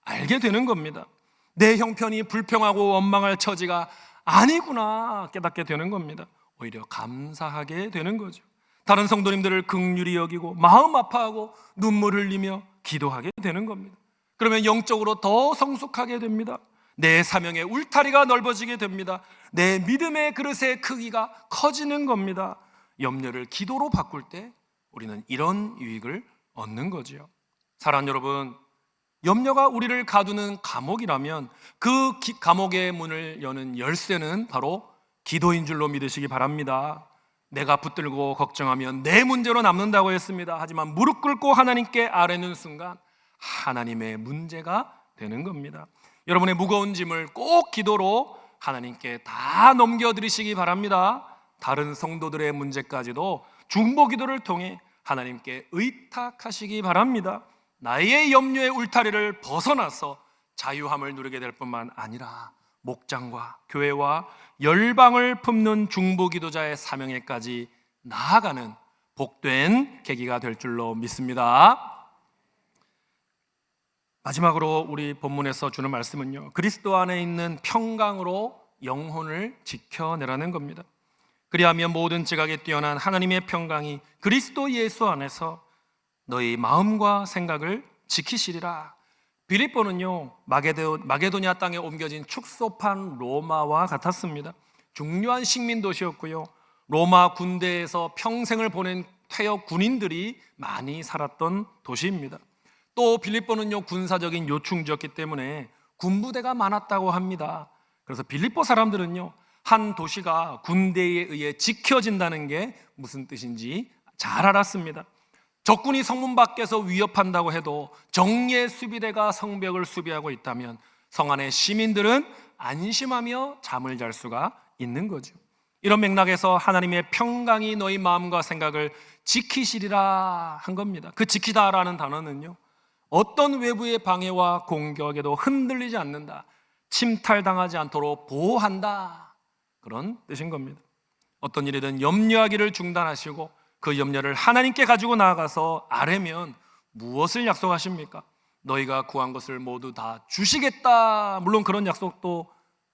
알게 되는 겁니다. 내 형편이 불평하고 원망할 처지가 아니구나 깨닫게 되는 겁니다. 오히려 감사하게 되는 거죠. 다른 성도님들을 긍휼히 여기고 마음 아파하고 눈물 흘리며 기도하게 되는 겁니다. 그러면 영적으로 더 성숙하게 됩니다. 내 사명의 울타리가 넓어지게 됩니다. 내 믿음의 그릇의 크기가 커지는 겁니다. 염려를 기도로 바꿀 때 우리는 이런 유익을 얻는 거지요. 사랑하는 여러분, 염려가 우리를 가두는 감옥이라면 그 감옥의 문을 여는 열쇠는 바로 기도인 줄로 믿으시기 바랍니다. 내가 붙들고 걱정하면 내 문제로 남는다고 했습니다. 하지만 무릎 꿇고 하나님께 아뢰는 순간 하나님의 문제가 되는 겁니다. 여러분의 무거운 짐을 꼭 기도로 하나님께 다 넘겨드리시기 바랍니다. 다른 성도들의 문제까지도 중보기도를 통해 하나님께 의탁하시기 바랍니다. 나의 염려의 울타리를 벗어나서 자유함을 누리게 될 뿐만 아니라 목장과 교회와 열방을 품는 중보기도자의 사명에까지 나아가는 복된 계기가 될 줄로 믿습니다. 마지막으로 우리 본문에서 주는 말씀은요, 그리스도 안에 있는 평강으로 영혼을 지켜내라는 겁니다. 그리하면 모든 지각에 뛰어난 하나님의 평강이 그리스도 예수 안에서 너희 마음과 생각을 지키시리라. 빌립보는요, 마게도냐 땅에 옮겨진 축소판 로마와 같았습니다. 중요한 식민 도시였고요, 로마 군대에서 평생을 보낸 퇴역 군인들이 많이 살았던 도시입니다. 또 빌립보는요, 군사적인 요충지였기 때문에 군부대가 많았다고 합니다. 그래서 빌립보 사람들은요, 한 도시가 군대에 의해 지켜진다는 게 무슨 뜻인지 잘 알았습니다. 적군이 성문 밖에서 위협한다고 해도 정예 수비대가 성벽을 수비하고 있다면 성 안의 시민들은 안심하며 잠을 잘 수가 있는 거죠. 이런 맥락에서 하나님의 평강이 너희 마음과 생각을 지키시리라 한 겁니다. 그 지키다라는 단어는요, 어떤 외부의 방해와 공격에도 흔들리지 않는다, 침탈당하지 않도록 보호한다, 그런 뜻인 겁니다. 어떤 일이든 염려하기를 중단하시고 그 염려를 하나님께 가지고 나아가서 아뢰면 무엇을 약속하십니까? 너희가 구한 것을 모두 다 주시겠다. 물론 그런 약속도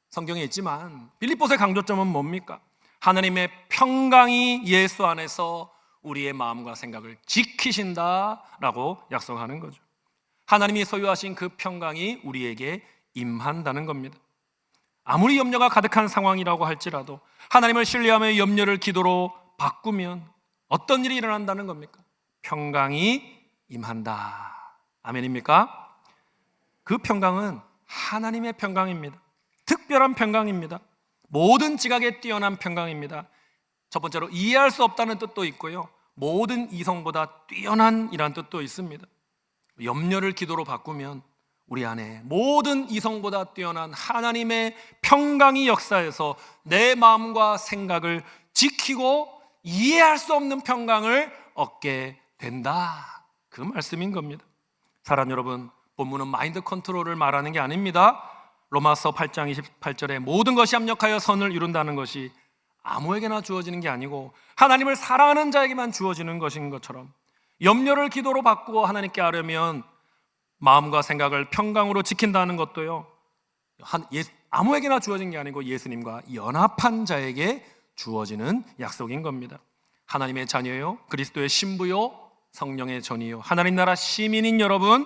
성경에 있지만 빌립보서의 강조점은 뭡니까? 하나님의 평강이 예수 안에서 우리의 마음과 생각을 지키신다라고 약속하는 거죠. 하나님이 소유하신 그 평강이 우리에게 임한다는 겁니다. 아무리 염려가 가득한 상황이라고 할지라도 하나님을 신뢰하며 염려를 기도로 바꾸면 어떤 일이 일어난다는 겁니까? 평강이 임한다. 아멘입니까? 그 평강은 하나님의 평강입니다. 특별한 평강입니다. 모든 지각에 뛰어난 평강입니다. 첫 번째로 이해할 수 없다는 뜻도 있고요, 모든 이성보다 뛰어난 이란 뜻도 있습니다. 염려를 기도로 바꾸면 우리 안에 모든 이성보다 뛰어난 하나님의 평강이 역사해서 내 마음과 생각을 지키고 이해할 수 없는 평강을 얻게 된다, 그 말씀인 겁니다. 사랑 여러분, 본문은 마인드 컨트롤을 말하는 게 아닙니다. 로마서 8장 28절에 모든 것이 합력하여 선을 이룬다는 것이 아무에게나 주어지는 게 아니고 하나님을 사랑하는 자에게만 주어지는 것인 것처럼, 염려를 기도로 바꾸어 하나님께 아뢰면 마음과 생각을 평강으로 지킨다는 것도요, 아무에게나 주어진 게 아니고 예수님과 연합한 자에게 주어지는 약속인 겁니다. 하나님의 자녀요, 그리스도의 신부요, 성령의 전이요, 하나님 나라 시민인 여러분,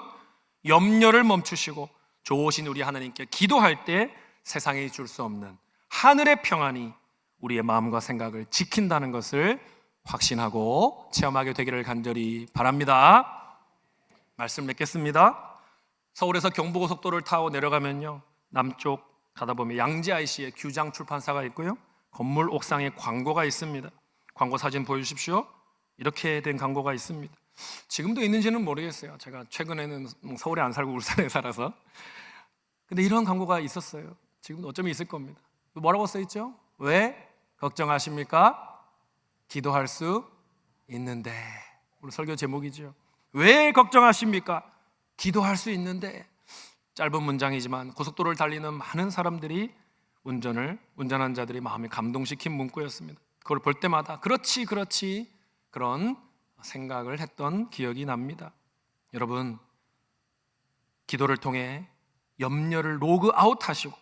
염려를 멈추시고 좋으신 우리 하나님께 기도할 때 세상에 줄 수 없는 하늘의 평안이 우리의 마음과 생각을 지킨다는 것을 확신하고 체험하게 되기를 간절히 바랍니다. 말씀 맺겠습니다. 서울에서 경부고속도로를 타고 내려가면요, 남쪽 가다 보면 양재 IC의 규장 출판사가 있고요, 건물 옥상에 광고가 있습니다. 광고 사진 보여주십시오. 이렇게 된 광고가 있습니다. 지금도 있는지는 모르겠어요. 제가 최근에는 서울에 안 살고 울산에 살아서. 근데 이런 광고가 있었어요. 지금도 어쩌면 있을 겁니다. 뭐라고 써있죠? 왜 걱정하십니까? 기도할 수 있는데. 우리 설교 제목이죠. 왜 걱정하십니까? 기도할 수 있는데. 짧은 문장이지만 고속도로를 달리는 많은 사람들이 운전한 자들이 마음에 감동시킨 문구였습니다. 그걸 볼 때마다 그렇지 그런 생각을 했던 기억이 납니다. 여러분, 기도를 통해 염려를 로그아웃 하시고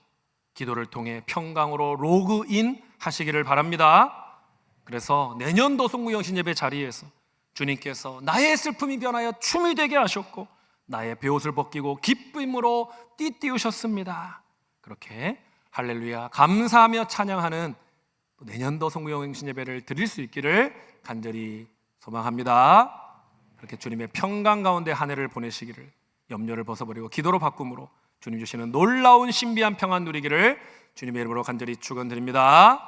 기도를 통해 평강으로 로그인 하시기를 바랍니다. 그래서 내년도 송구영신 예배 자리에서 주님께서 나의 슬픔이 변하여 춤이 되게 하셨고 나의 베옷을 벗기고 기쁨으로 띠띠우셨습니다. 그렇게 할렐루야 감사하며 찬양하는 내년도 송구영신 예배를 드릴 수 있기를 간절히 소망합니다. 그렇게 주님의 평강 가운데 한 해를 보내시기를, 염려를 벗어버리고 기도로 바꿈으로 주님 주시는 놀라운 신비한 평안 누리기를 주님의 이름으로 간절히 축원드립니다.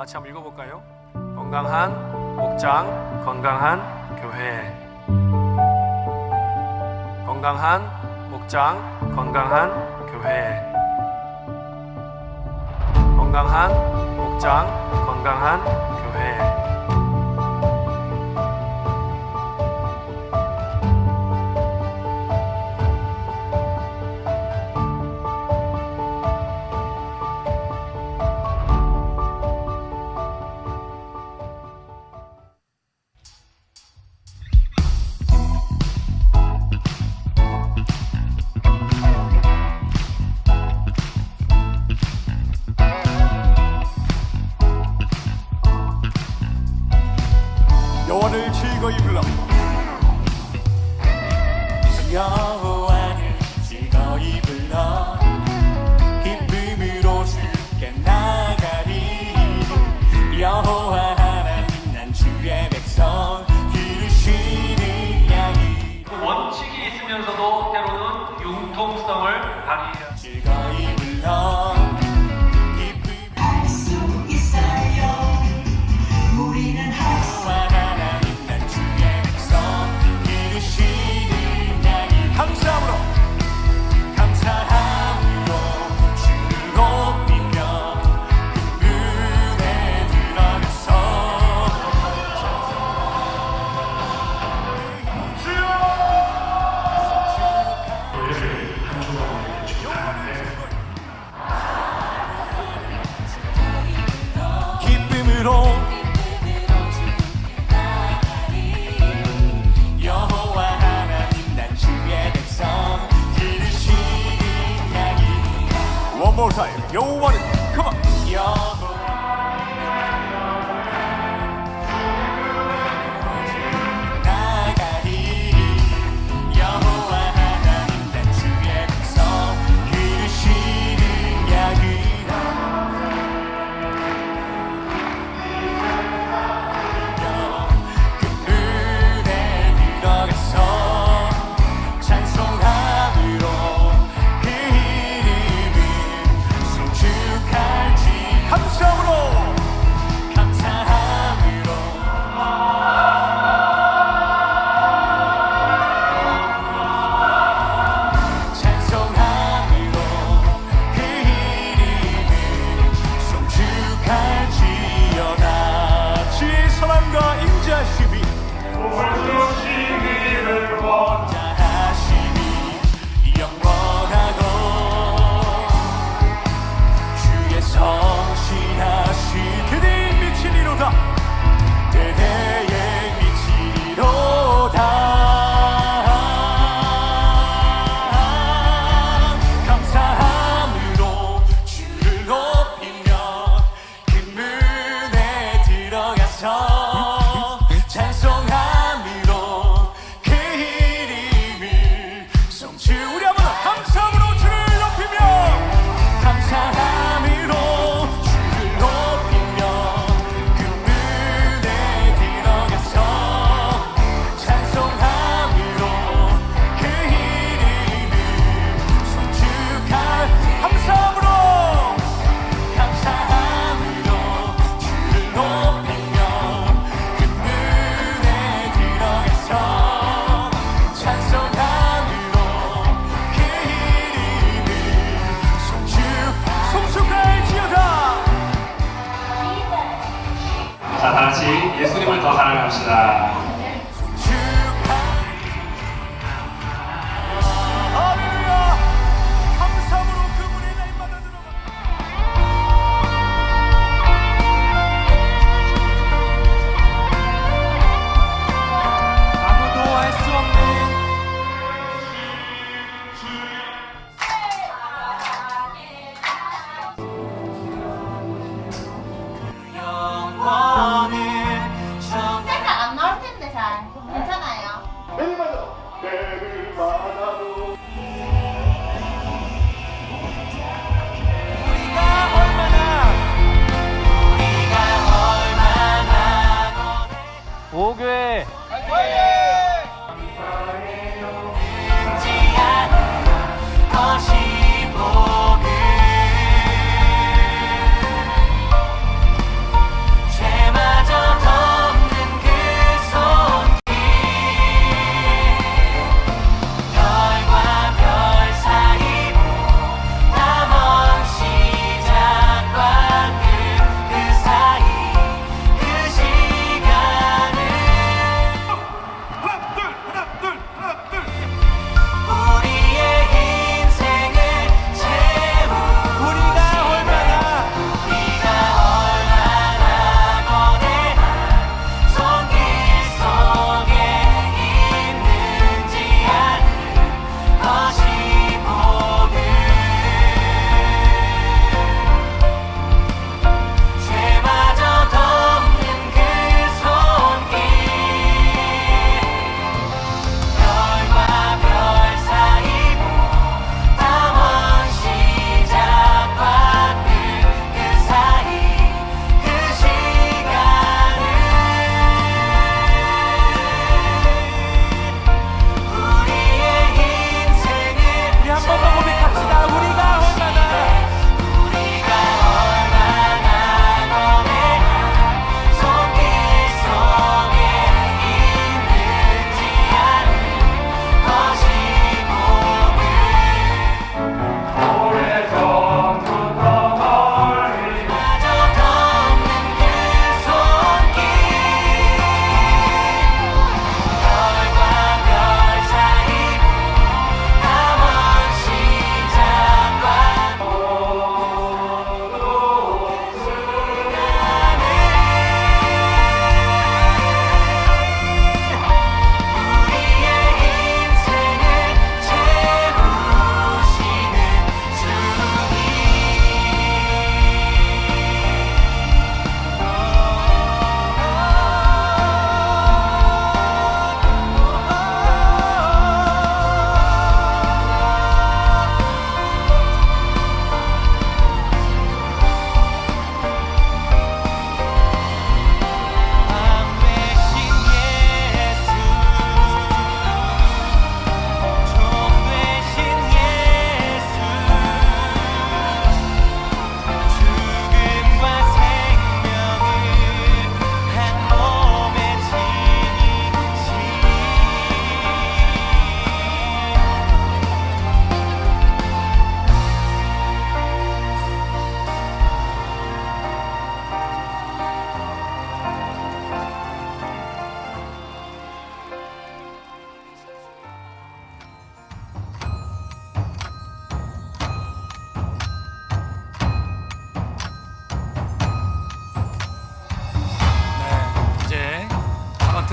같이 한번 읽어볼까요? 건강한 목장, 건강한 교회. 건강한 목장, 건강한 교회. 건강한 목장, 건강한 교회. 여호와를 즐거이 불러 여호와를 즐거이 불러 기쁨으로 주께 나가리. 여호와 하나님 난 주의 백성 기르시는 양이. 원칙이 있으면서도 때로는 융통성을 발휘해야 즐거이 불러 기쁨. 할 수 있어요. 우리는 할 수. 여호와 하나님 난 주의 백성 기르시는 양이. 감사함으로 감사함으로 주를 높이며 그 은혜 들어가서 기쁨으로 여호와 하나님 난 주의 백성 기르시는 양이. One more time. 여호와는 come on. 여호와 나가리. 여호와 하나님 난 주의 백성 기르시는 양이라. 그 은혜 들어가서 찬송함으로 그 이름을 송축할지. 감사함으로 감사함으로 찬송함으로 그 이름을 송축할지어다. 주의 사랑과 인자심이 자하심이 영원하고 주의 성실하신 그대의 미치리로다. 그대의 미치리로다. 감사함으로 주를 높이며 그 문에 들어가서 찬송함으로 그 이름을 송축. 우리 한번 더 감사함으로 주를 높이며 감사함으로 주를 높이며 그 문에 들어가서 찬송함으로 그 이름을 송축할. 감사함으로 감사함으로 주를 높이며 그 문에 들어가서 찬송함으로 그 이름을 송축할지어다. 자, 다 같이 예수님을 더 사랑합시다. 할렐루야. 감사함으로 그분의 날마다 들어가. 아무도 알 수 없는 영원을 정. 생각 안 나올 텐데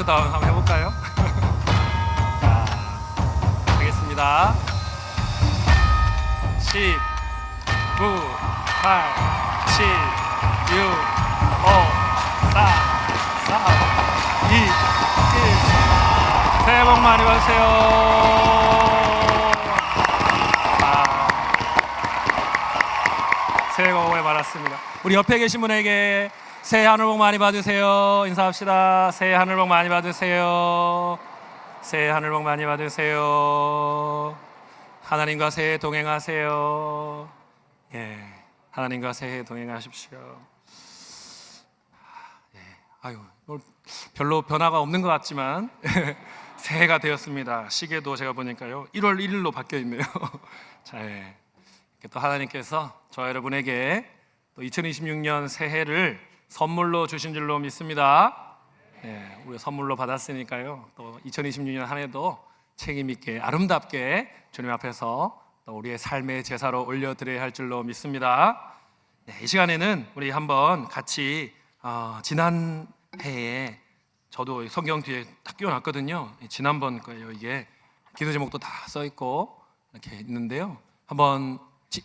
카운트다운 한번 해볼까요? 자, 하겠습니다. 10, 9, 8, 7, 6, 5, 4, 3, 2, 1. 새해 복 많이 받으세요. 새해 복 많이 받았습니다. 우리 옆에 계신 분에게 새해 하늘 복 많이 받으세요. 인사합시다. 새해 하늘 복 많이 받으세요. 새해 하늘 복 많이 받으세요. 하나님과 새해 동행하세요. 예, 하나님과 새해 동행하십시오. 예, 아유, 오늘 별로 변화가 없는 것 같지만 새해가 되었습니다. 시계도 제가 보니까요 1월 1일로 바뀌어 있네요. 자, 예. 또 하나님께서 저 여러분에게 또 2026년 새해를 선물로 주신 줄로 믿습니다. 예, 우리가 선물로 받았으니까요. 또 2026년 한 해도 책임 있게 아름답게 주님 앞에서 또 우리의 삶의 제사로 올려드려야 할 줄로 믿습니다. 네, 이 시간에는 우리 한번 같이 지난 해에 저도 성경 뒤에 딱 끼워놨거든요. 지난번 거예요. 이게 기도 제목도 다 써 있고 이렇게 있는데요. 한번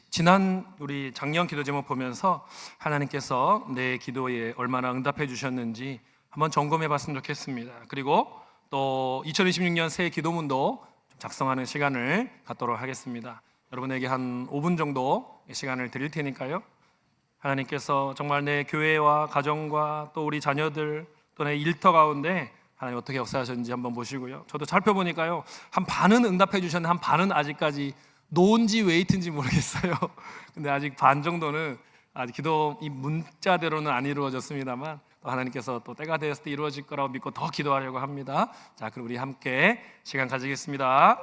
지난 우리 작년 기도 제목 보면서 하나님께서 내 기도에 얼마나 응답해 주셨는지 한번 점검해 봤으면 좋겠습니다. 그리고 또 2026년 새해 기도문도 작성하는 시간을 갖도록 하겠습니다. 여러분에게 한 5분 정도 시간을 드릴 테니까요. 하나님께서 정말 내 교회와 가정과 또 우리 자녀들 또 내 일터 가운데 하나님 어떻게 역사하셨는지 한번 보시고요. 저도 살펴보니까요, 한 반은 응답해 주셨는데 한 반은 아직까지 노인지 웨이트인지 모르겠어요. 근데 아직 반 정도는 아직 기도 이 문자대로는 안 이루어졌습니다만 또 하나님께서 또 때가 되었을 때 이루어질 거라고 믿고 더 기도하려고 합니다. 자, 그럼 우리 함께 시간 가지겠습니다.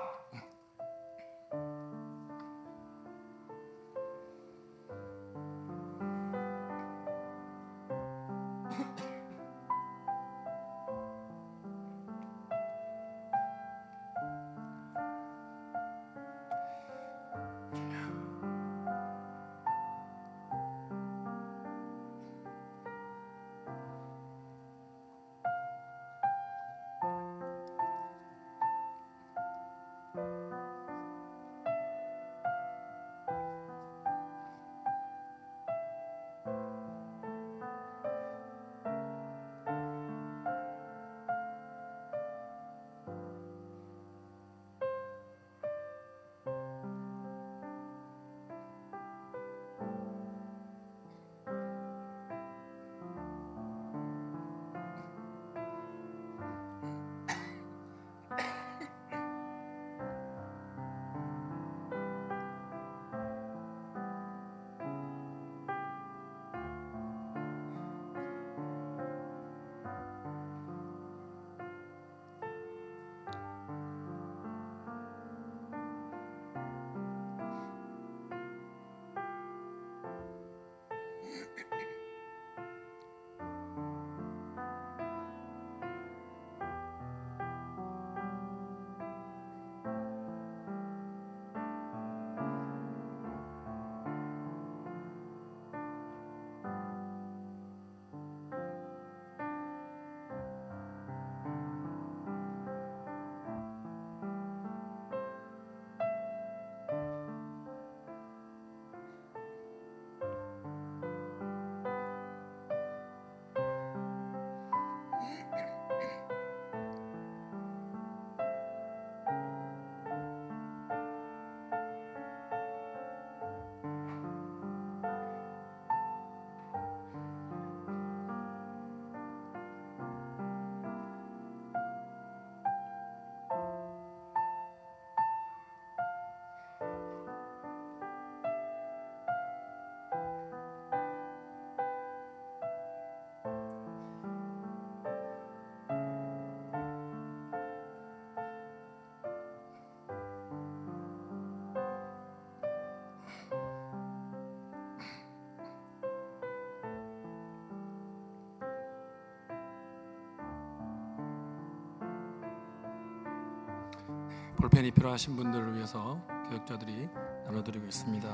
볼펜이 필요하신 분들을 위해서 교육자들이 나눠드리고 있습니다.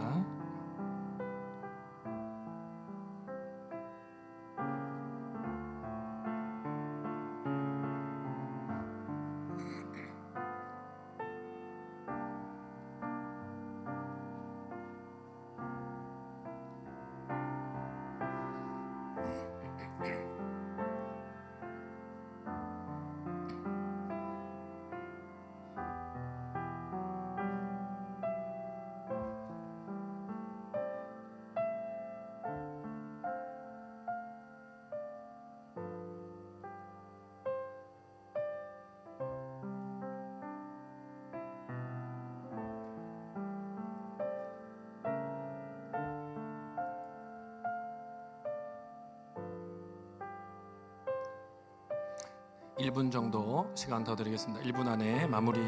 1분 정도 시간 더 드리겠습니다. 1분 안에 마무리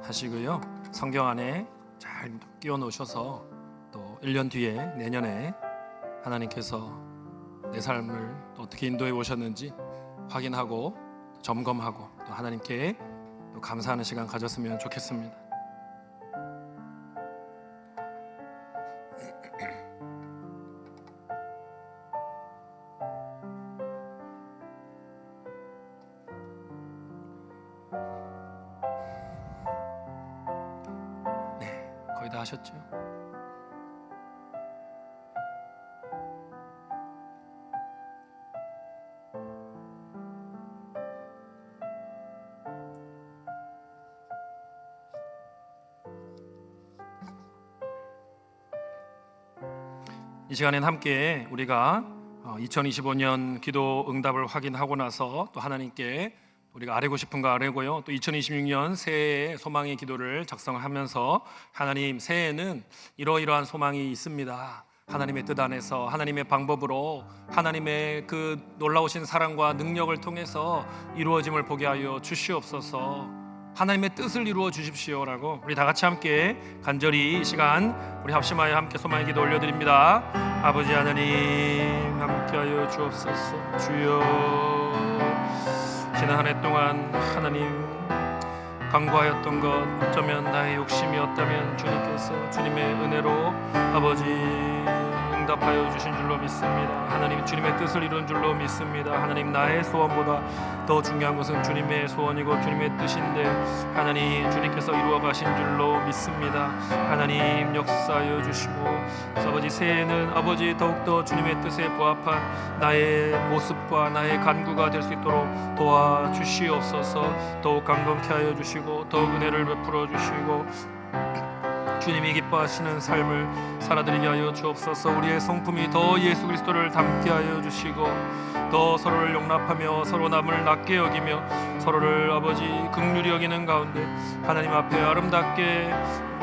하시고요. 성경 안에 잘 끼워 놓으셔서 또 1년 뒤에 내년에 하나님께서 내 삶을 또 어떻게 인도해 오셨는지 확인하고 점검하고 또 하나님께 또 감사하는 시간 가졌으면 좋겠습니다. 네, 거의 다 하셨죠? 이 시간엔 함께 우리가 2025년 기도 응답을 확인하고 나서 또 하나님께 우리가 아뢰고 싶은 거 아뢰고요. 또 2026년 새해의 소망의 기도를 작성하면서 하나님, 새해에는 이러이러한 소망이 있습니다. 하나님의 뜻 안에서 하나님의 방법으로 하나님의 그 놀라우신 사랑과 능력을 통해서 이루어짐을 보게 하여 주시옵소서. 하나님의 뜻을 이루어 주십시오라고 우리 다 같이 함께 간절히 이 시간 우리 합심하여 함께 소망의 기도 올려드립니다. 아버지 하나님, 함께하여 주옵소서. 주여, 지난 한 해 동안 하나님 간구하였던 것, 어쩌면 나의 욕심이었다면 주님께서 주님의 은혜로 아버지 응답하여 주신 줄로 믿습니다. 하나님, 주님의 뜻을 이룬 줄로 믿습니다. 하나님, 나의 소원보다 더 중요한 것은 주님의 소원이고 주님의 뜻인데 하나님, 주님께서 이루어 가신 줄로 믿습니다. 하나님, 역사하여 주시고 아버지, 새해에는 아버지 더욱더 주님의 뜻에 부합한 나의 모습과 나의 간구가 될 수 있도록 도와주시옵소서. 더욱 강건케 하여 주시고 더욱 은혜를 베풀어 주시고 주님이 기뻐하시는 삶을 살아드리게 하여 주옵소서. 우리의 성품이 더 예수 그리스도를 닮게 하여 주시고 더 서로를 용납하며 서로 남을 낮게 여기며 서로를 아버지 긍휼히 여기는 가운데 하나님 앞에 아름답게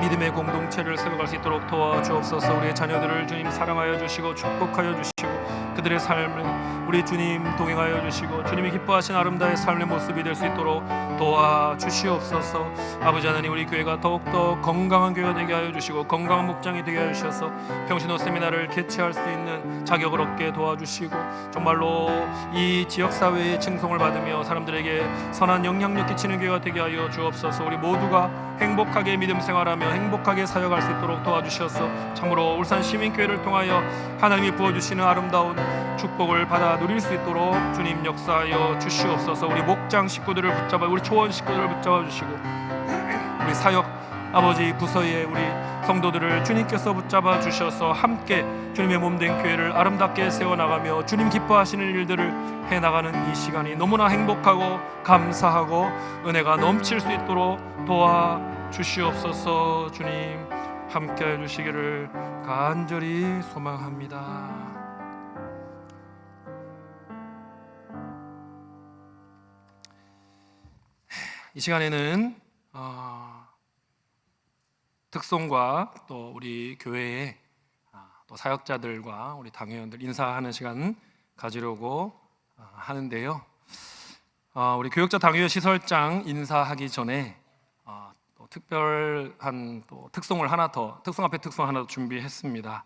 믿음의 공동체를 세워갈 수 있도록 도와주옵소서. 우리의 자녀들을 주님 사랑하여 주시고 축복하여 주시고 그들의 삶을 우리 주님 동행하여 주시고 주님이 기뻐하신 아름다운 삶의 모습이 될 수 있도록 도와주시옵소서. 아버지 하나님, 우리 교회가 더욱더 건강한 교회가 되게 하여 주시고 건강한 목장이 되게 하여 주셔서 평신호 세미나를 개최할 수 있는 자격을 얻게 도와주시고 정말로 이 지역사회의 칭송을 받으며 사람들에게 선한 영향력 끼치는 교회가 되게 하여 주옵소서. 우리 모두가 행복하게 믿음 생활하며 행복하게 사역할 수 있도록 도와주셔서 참으로 울산 시민교회를 통하여 하나님이 부어주시는 아름다운 축복을 받아 누릴 수 있도록 주님 역사하여 주시옵소서. 우리 목장 식구들을 붙잡아, 우리 초원 식구들을 붙잡아 주시고 우리 사역 아버지 부서의 우리 성도들을 주님께서 붙잡아 주셔서 함께 주님의 몸된 교회를 아름답게 세워나가며 주님 기뻐하시는 일들을 해나가는 이 시간이 너무나 행복하고 감사하고 은혜가 넘칠 수 있도록 도와주시옵소서. 주님 함께해 주시기를 간절히 소망합니다. 이 시간에는 특송과 또 우리 교회의 또 사역자들과 우리 당회원들 인사하는 시간 가지려고 하는데요. 우리 교역자 당회원 시설장 인사하기 전에 또 특별한 또 특송을 하나 더, 특송 앞에 특송 하나 더 준비했습니다.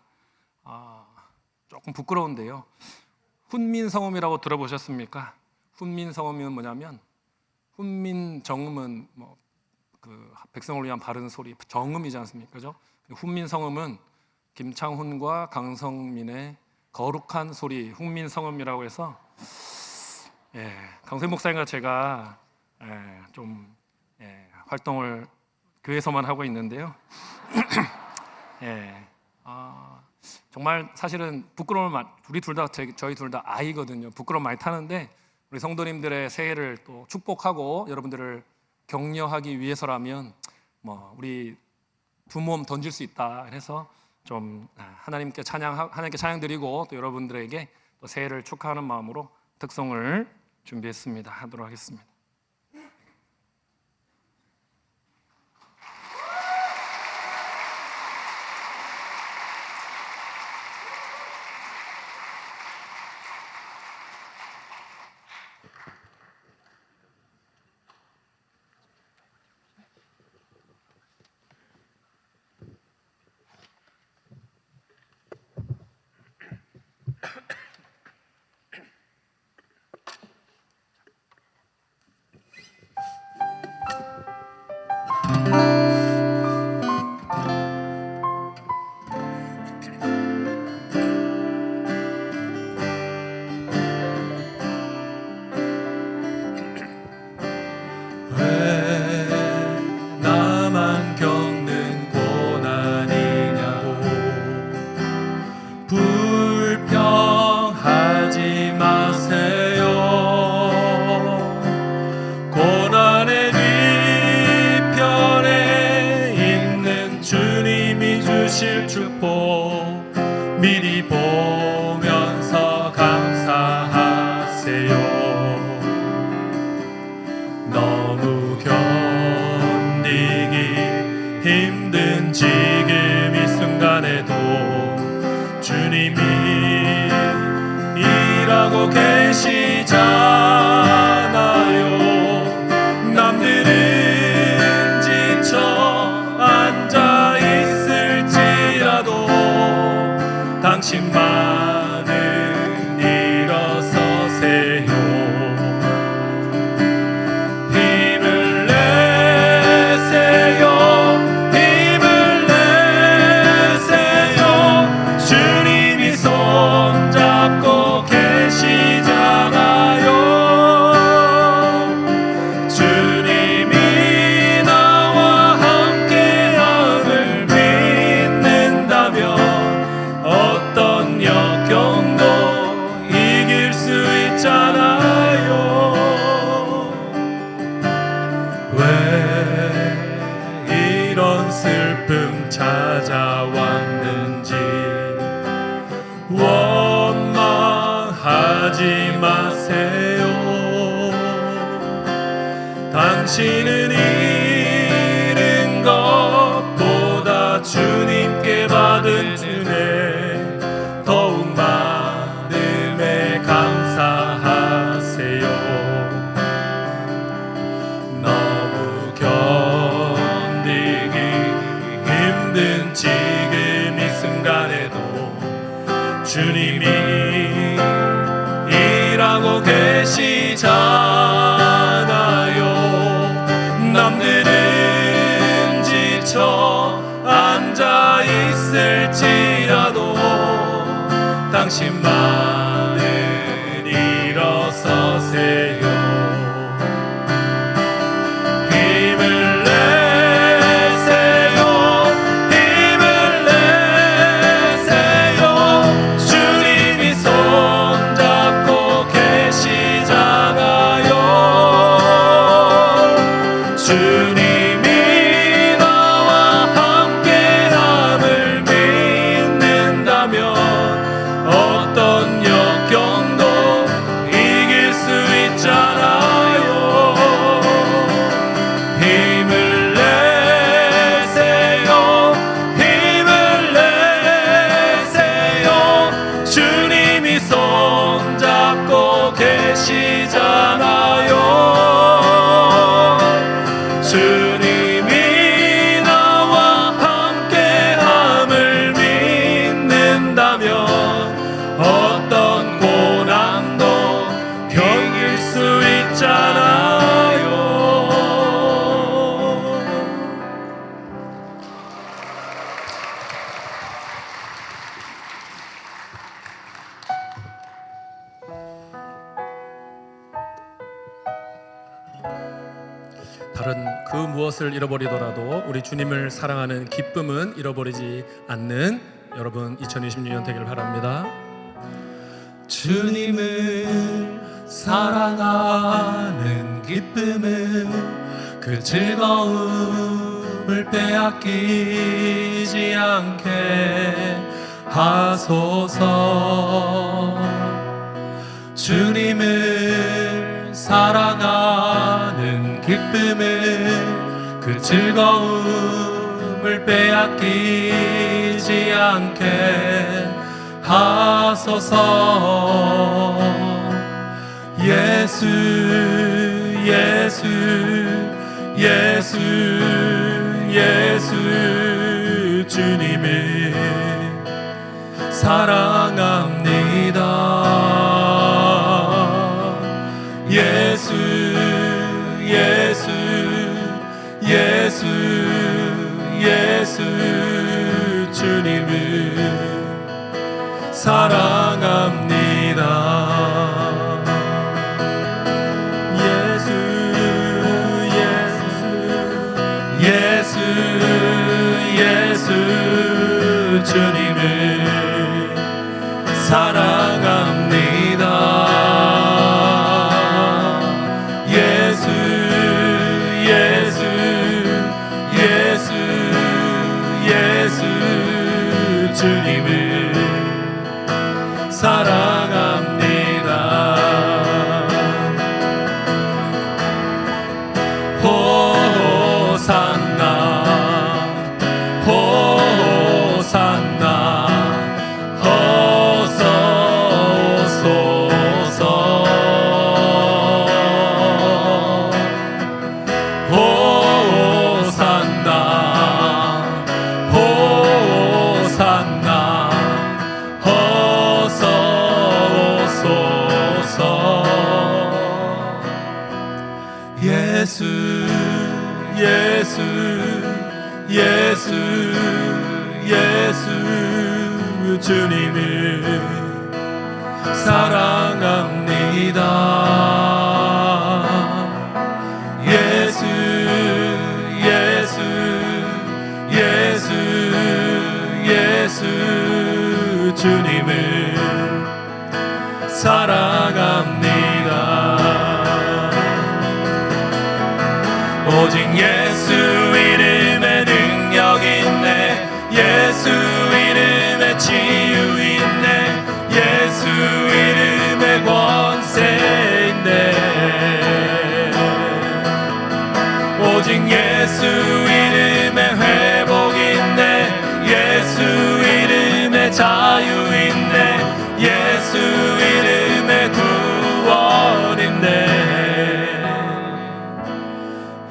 조금 부끄러운데요. 훈민성음이라고 들어보셨습니까? 훈민성음은 뭐냐면 훈민정음은 그 백성을 위한 바른 소리, 정음이지 않습니까? 그죠? 훈민성음은 김창훈과 강성민의 거룩한 소리, 훈민성음이라고 해서 강세 목사님과 제가 좀 활동을 교회에서만 하고 있는데요. 정말 사실은 부끄러움을 저희 둘 다 아이거든요. 부끄러움 많이 타는데 우리 성도님들의 새해를 또 축복하고 여러분들을 격려하기 위해서라면 우리 두 몸 던질 수 있다. 그래서 좀 하나님께 찬양 드리고 또 여러분들에게 또 새해를 축하하는 마음으로 특송을 준비했습니다. 하도록 하겠습니다. 당신은 잃은 것보다 주님께 받은 은혜 더욱 많음에 감사하세요. 너무 견디기 힘든 지금 이 순간에도 주님이 일하고 계시잖아요. 남들은 지쳐 앉아 있을지라도 당신만은 일어서세요. 힘을 내세요. 힘을 내세요. 주님이 손잡고 계시잖아요. 주님이 나와 함께함을 믿는다면 어떤 역경도 이길 수 있잖아요. 힘을 내세요. 힘을 내세요. 주님이 손잡고 계시잖아요. 주님이 나와 함께함을 믿는다면 어떤 고난도 견딜 수 있잖아요. 다른 그 무엇을 잃어버리더라도 우리 주님을 사랑하는 기쁨은 잃어버리지 않는 여러분 2026년 되길 바랍니다. 주님을 사랑하는 기쁨은 그 즐거움을 빼앗기지 않게 하소서. 주님을 사랑하는 기쁨은 그 즐거움을 빼앗기지 않게 하소서. 예수 예수 예수 예수 주님을 사랑합니다. 예수 예수 예수 예수 주님을 사랑합니다. 예수 예수 예수 주님을 사랑합니다. 예수 예수 예수 예수 주님을 사랑합니다. 호산나 호산나 어서 오소서. 호산나 호산나 어서 오소서. 예수 예수 예수 예수 주님을 사랑합니다. 예수 예수 예수 예수 주님을 사랑합니다. 오직 예수 이름에 능력 있네. 예수 이름에 치유 있네. 예수 이름에 권세 있네. 오직 예수 이름에 회복 있네. 예수 이름에 자유 있네. 예수 이름에 구원 있네.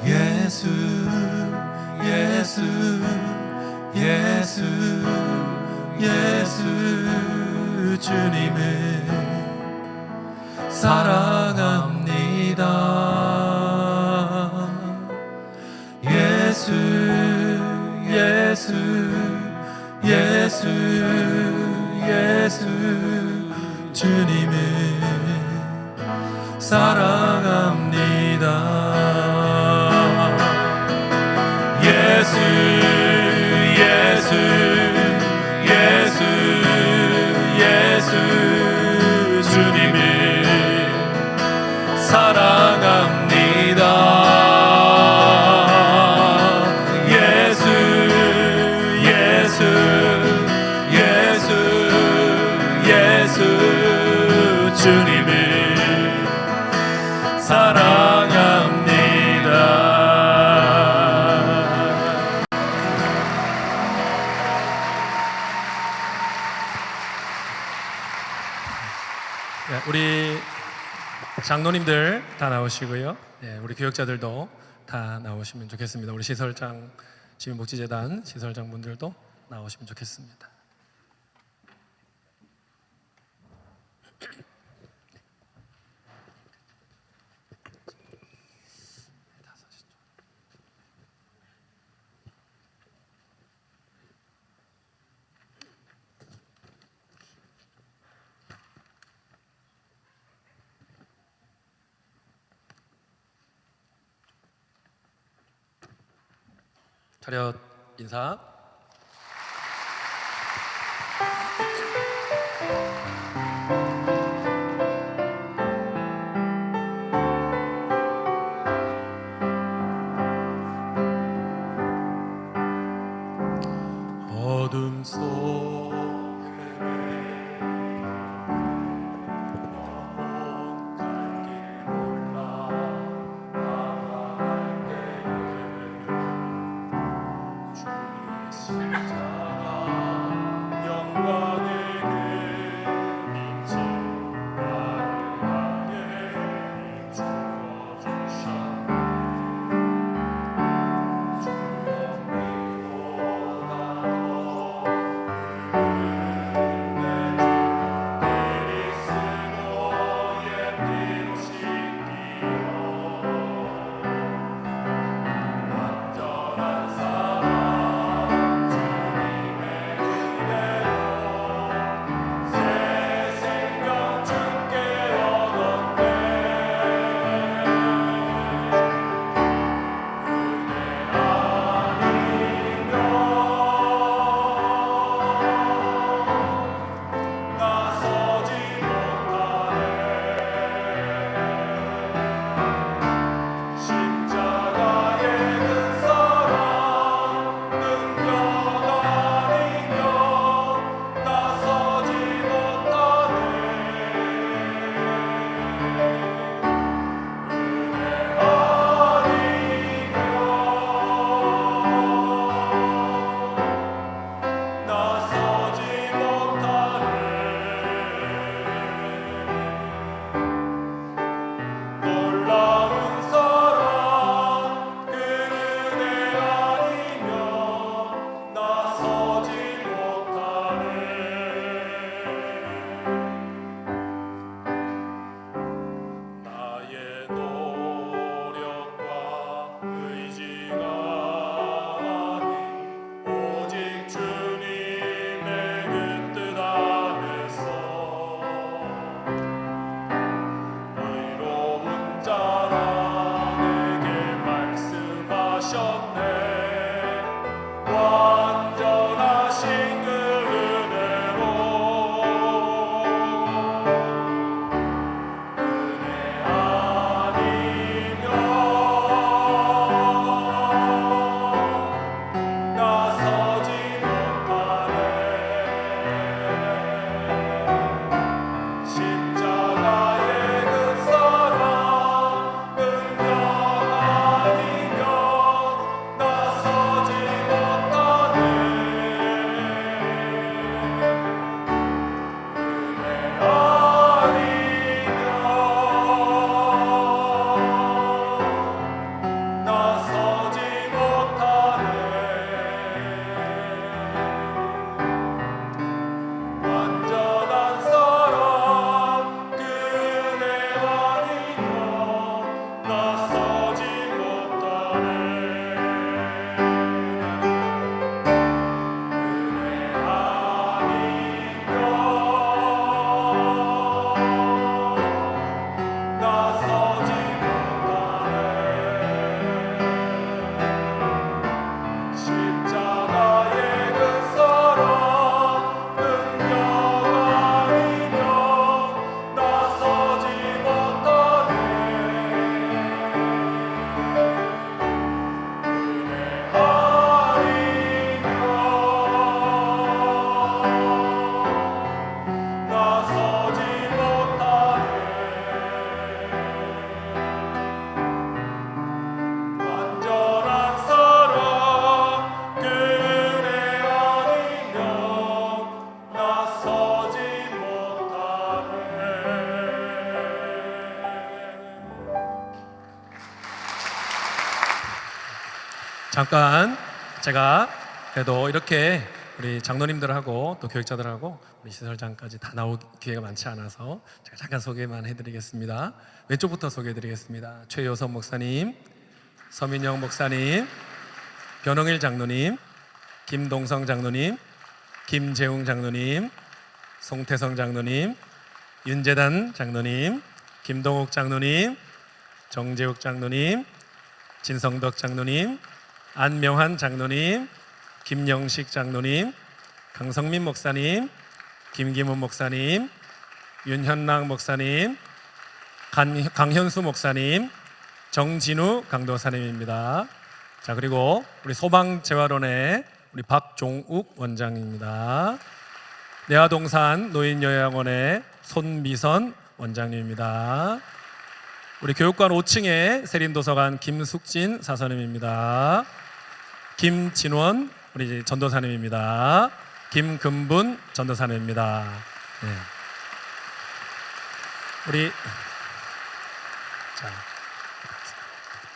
예수 예수 예수 예수 주님을 사랑합니다. 예수 예수 예수 예수 주님을 사랑합니다. 예수 예수 예수 예수 주님을 사랑합니다. 예수 예수 예수 예수 주님을 사랑합니다. 우리 장로님들 다 나오시고요. 우리 교역자들도 다 나오시면 좋겠습니다. 우리 시설장, 시민복지재단 시설장 분들도 나오시면 좋겠습니다. 차렷 인사. 어둠 속에 영원 갈 길 몰라 나갈 때에 주님 잠깐 제가 그래도 이렇게 우리 장로님들하고 또 교육자들하고 우리 시설장까지 다 나올 기회가 많지 않아서 제가 잠깐 소개만 해드리겠습니다. 왼쪽부터 소개해드리겠습니다. 최효선 목사님, 서민영 목사님, 변홍일 장로님, 김동성 장로님, 김재웅 장로님, 송태성 장로님, 윤재단 장로님, 김동욱 장로님, 정재욱 장로님, 진성덕 장로님, 안명환 장로님, 김영식 장로님, 강성민 목사님, 김기문 목사님, 윤현랑 목사님, 강현수 목사님, 정진우 강도사님입니다. 자, 그리고 우리 소방재활원의 우리 박종욱 원장입니다. 내화동산 노인요양원의 손미선 원장님입니다. 우리 교육관 5층에 세린도서관 김숙진 사서님입니다. 김진원 우리 전도사님입니다. 김금분 전도사님입니다. 네. 우리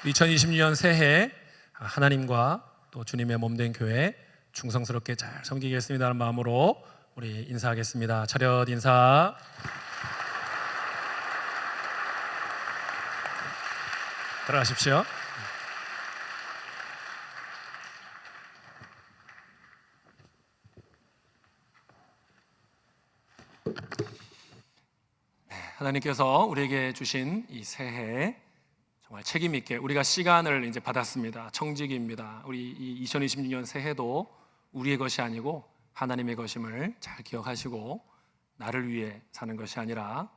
2026년 새해 하나님과 또 주님의 몸된 교회 충성스럽게 잘 섬기겠습니다는 마음으로 우리 인사하겠습니다. 차렷 인사. 들어가십시오. 하나님께서 우리에게 주신 이 새해 정말 책임 있게 우리가 시간을 이제 받았습니다. 청지기입니다. 우리 이 2026년 새해도 우리의 것이 아니고 하나님의 것임을 잘 기억하시고 나를 위해 사는 것이 아니라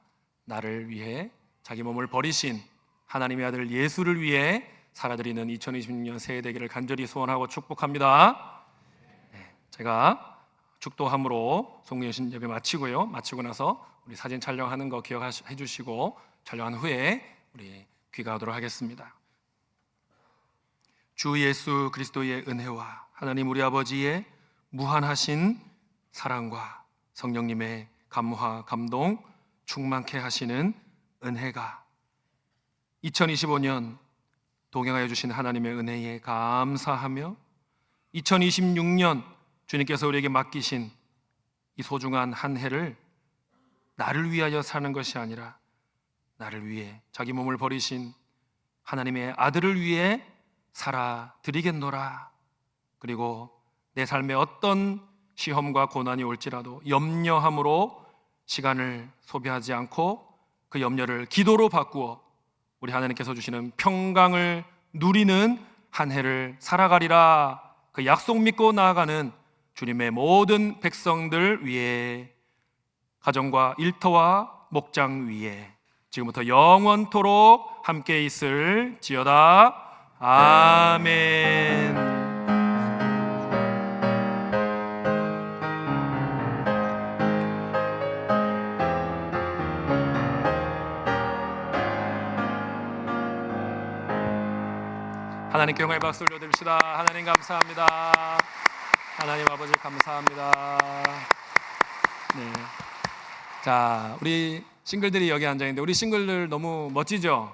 나를 위해 자기 몸을 버리신 하나님의 아들 예수를 위해 살아드리는 2026년 새해 되기를 간절히 소원하고 축복합니다. 네, 제가 축도함으로 송구여신 예배 마치고요. 마치고 나서 우리 사진 촬영하는 거 기억해 주시고 촬영한 후에 우리 귀가하도록 하겠습니다. 주 예수 그리스도의 은혜와 하나님 우리 아버지의 무한하신 사랑과 성령님의 감화 감동 충만케 하시는 은혜가 2025년 동행하여 주신 하나님의 은혜에 감사하며 2026년 주님께서 우리에게 맡기신 이 소중한 한 해를 나를 위하여 사는 것이 아니라 나를 위해 자기 몸을 버리신 하나님의 아들을 위해 살아드리겠노라. 그리고 내 삶에 어떤 시험과 고난이 올지라도 염려함으로 시간을 소비하지 않고 그 염려를 기도로 바꾸어 우리 하나님께서 주시는 평강을 누리는 한 해를 살아가리라. 그 약속 믿고 나아가는 주님의 모든 백성들 위해 가정과 일터와 목장 위에 지금부터 영원토록 함께 있을지어다. 아멘. 하나님께 영광의 박수 올려드립시다. 하나님 감사합니다. 하나님 아버지 감사합니다. 네. 자, 우리 싱글들이 여기 앉아 있는데 우리 싱글들 너무 멋지죠?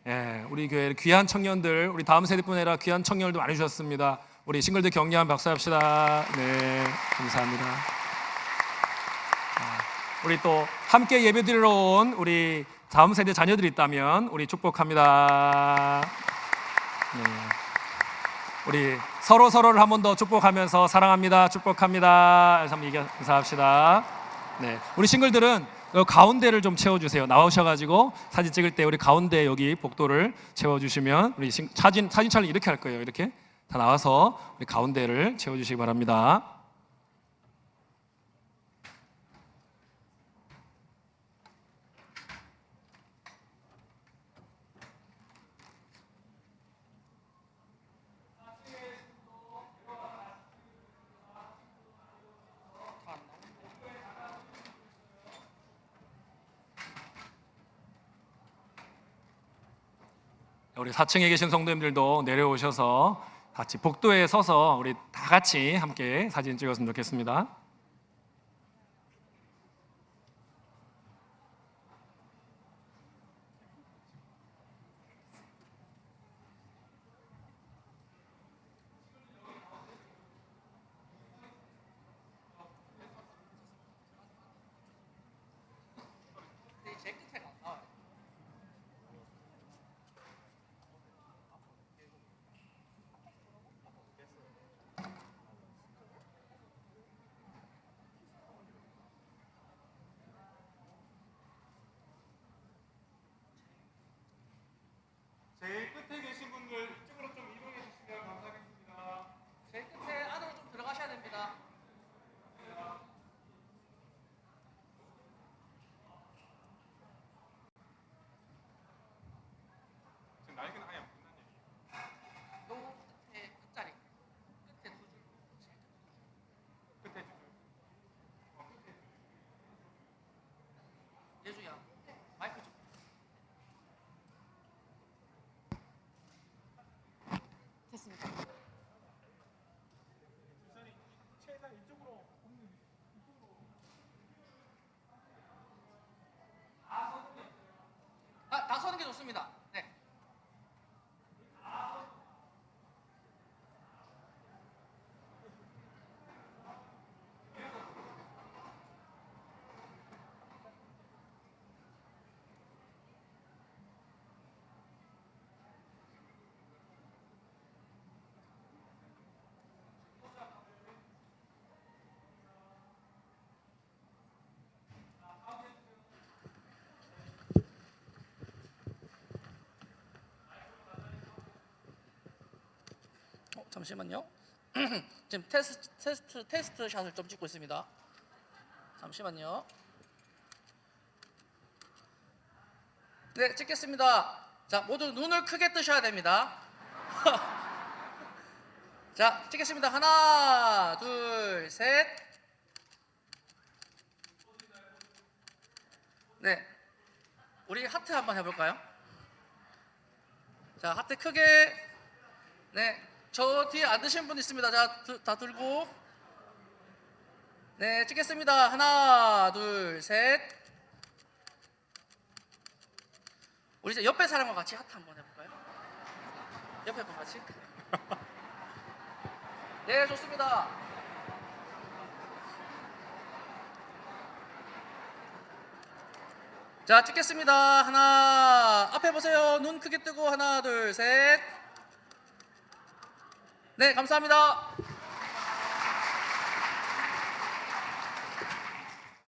예, 우리 교회 귀한 청년들, 우리 다음 세대뿐 아니라 귀한 청년들도 많이 주셨습니다. 우리 싱글들 격려한 박수 합시다. 네, 감사합니다. 우리 또 함께 예배드리러 온 우리 다음 세대 자녀들이 있다면 우리 축복합니다. 네. 우리 서로를 한 번 더 축복하면서 사랑합니다, 축복합니다. 한번 인사합시다. 네, 우리 싱글들은 가운데를 좀 채워주세요. 나오셔가지고 사진 찍을 때 우리 가운데 여기 복도를 채워주시면 우리 사진 촬영 이렇게 할 거예요. 이렇게 다 나와서 우리 가운데를 채워주시기 바랍니다. 우리 4층에 계신 성도님들도 내려오셔서 같이 복도에 서서 우리 다 같이 함께 사진 찍었으면 좋겠습니다. 잠시만요. 지금 테스트 샷을 좀 찍고 있습니다. 잠시만요. 네, 찍겠습니다. 자, 모두 눈을 크게 뜨셔야 됩니다. 자, 찍겠습니다. 하나, 둘, 셋. 네, 우리 하트 한번 해볼까요? 자, 하트 크게. 네, 저 뒤에 안 드신 분 있습니다. 자, 다 들고. 네, 찍겠습니다. 하나, 둘, 셋. 우리 이제 옆에 사람과 같이 하트 한번 해볼까요? 옆에 분 같이. 네, 좋습니다. 자, 찍겠습니다. 하나, 앞에 보세요. 눈 크게 뜨고 하나, 둘, 셋. 네, 감사합니다.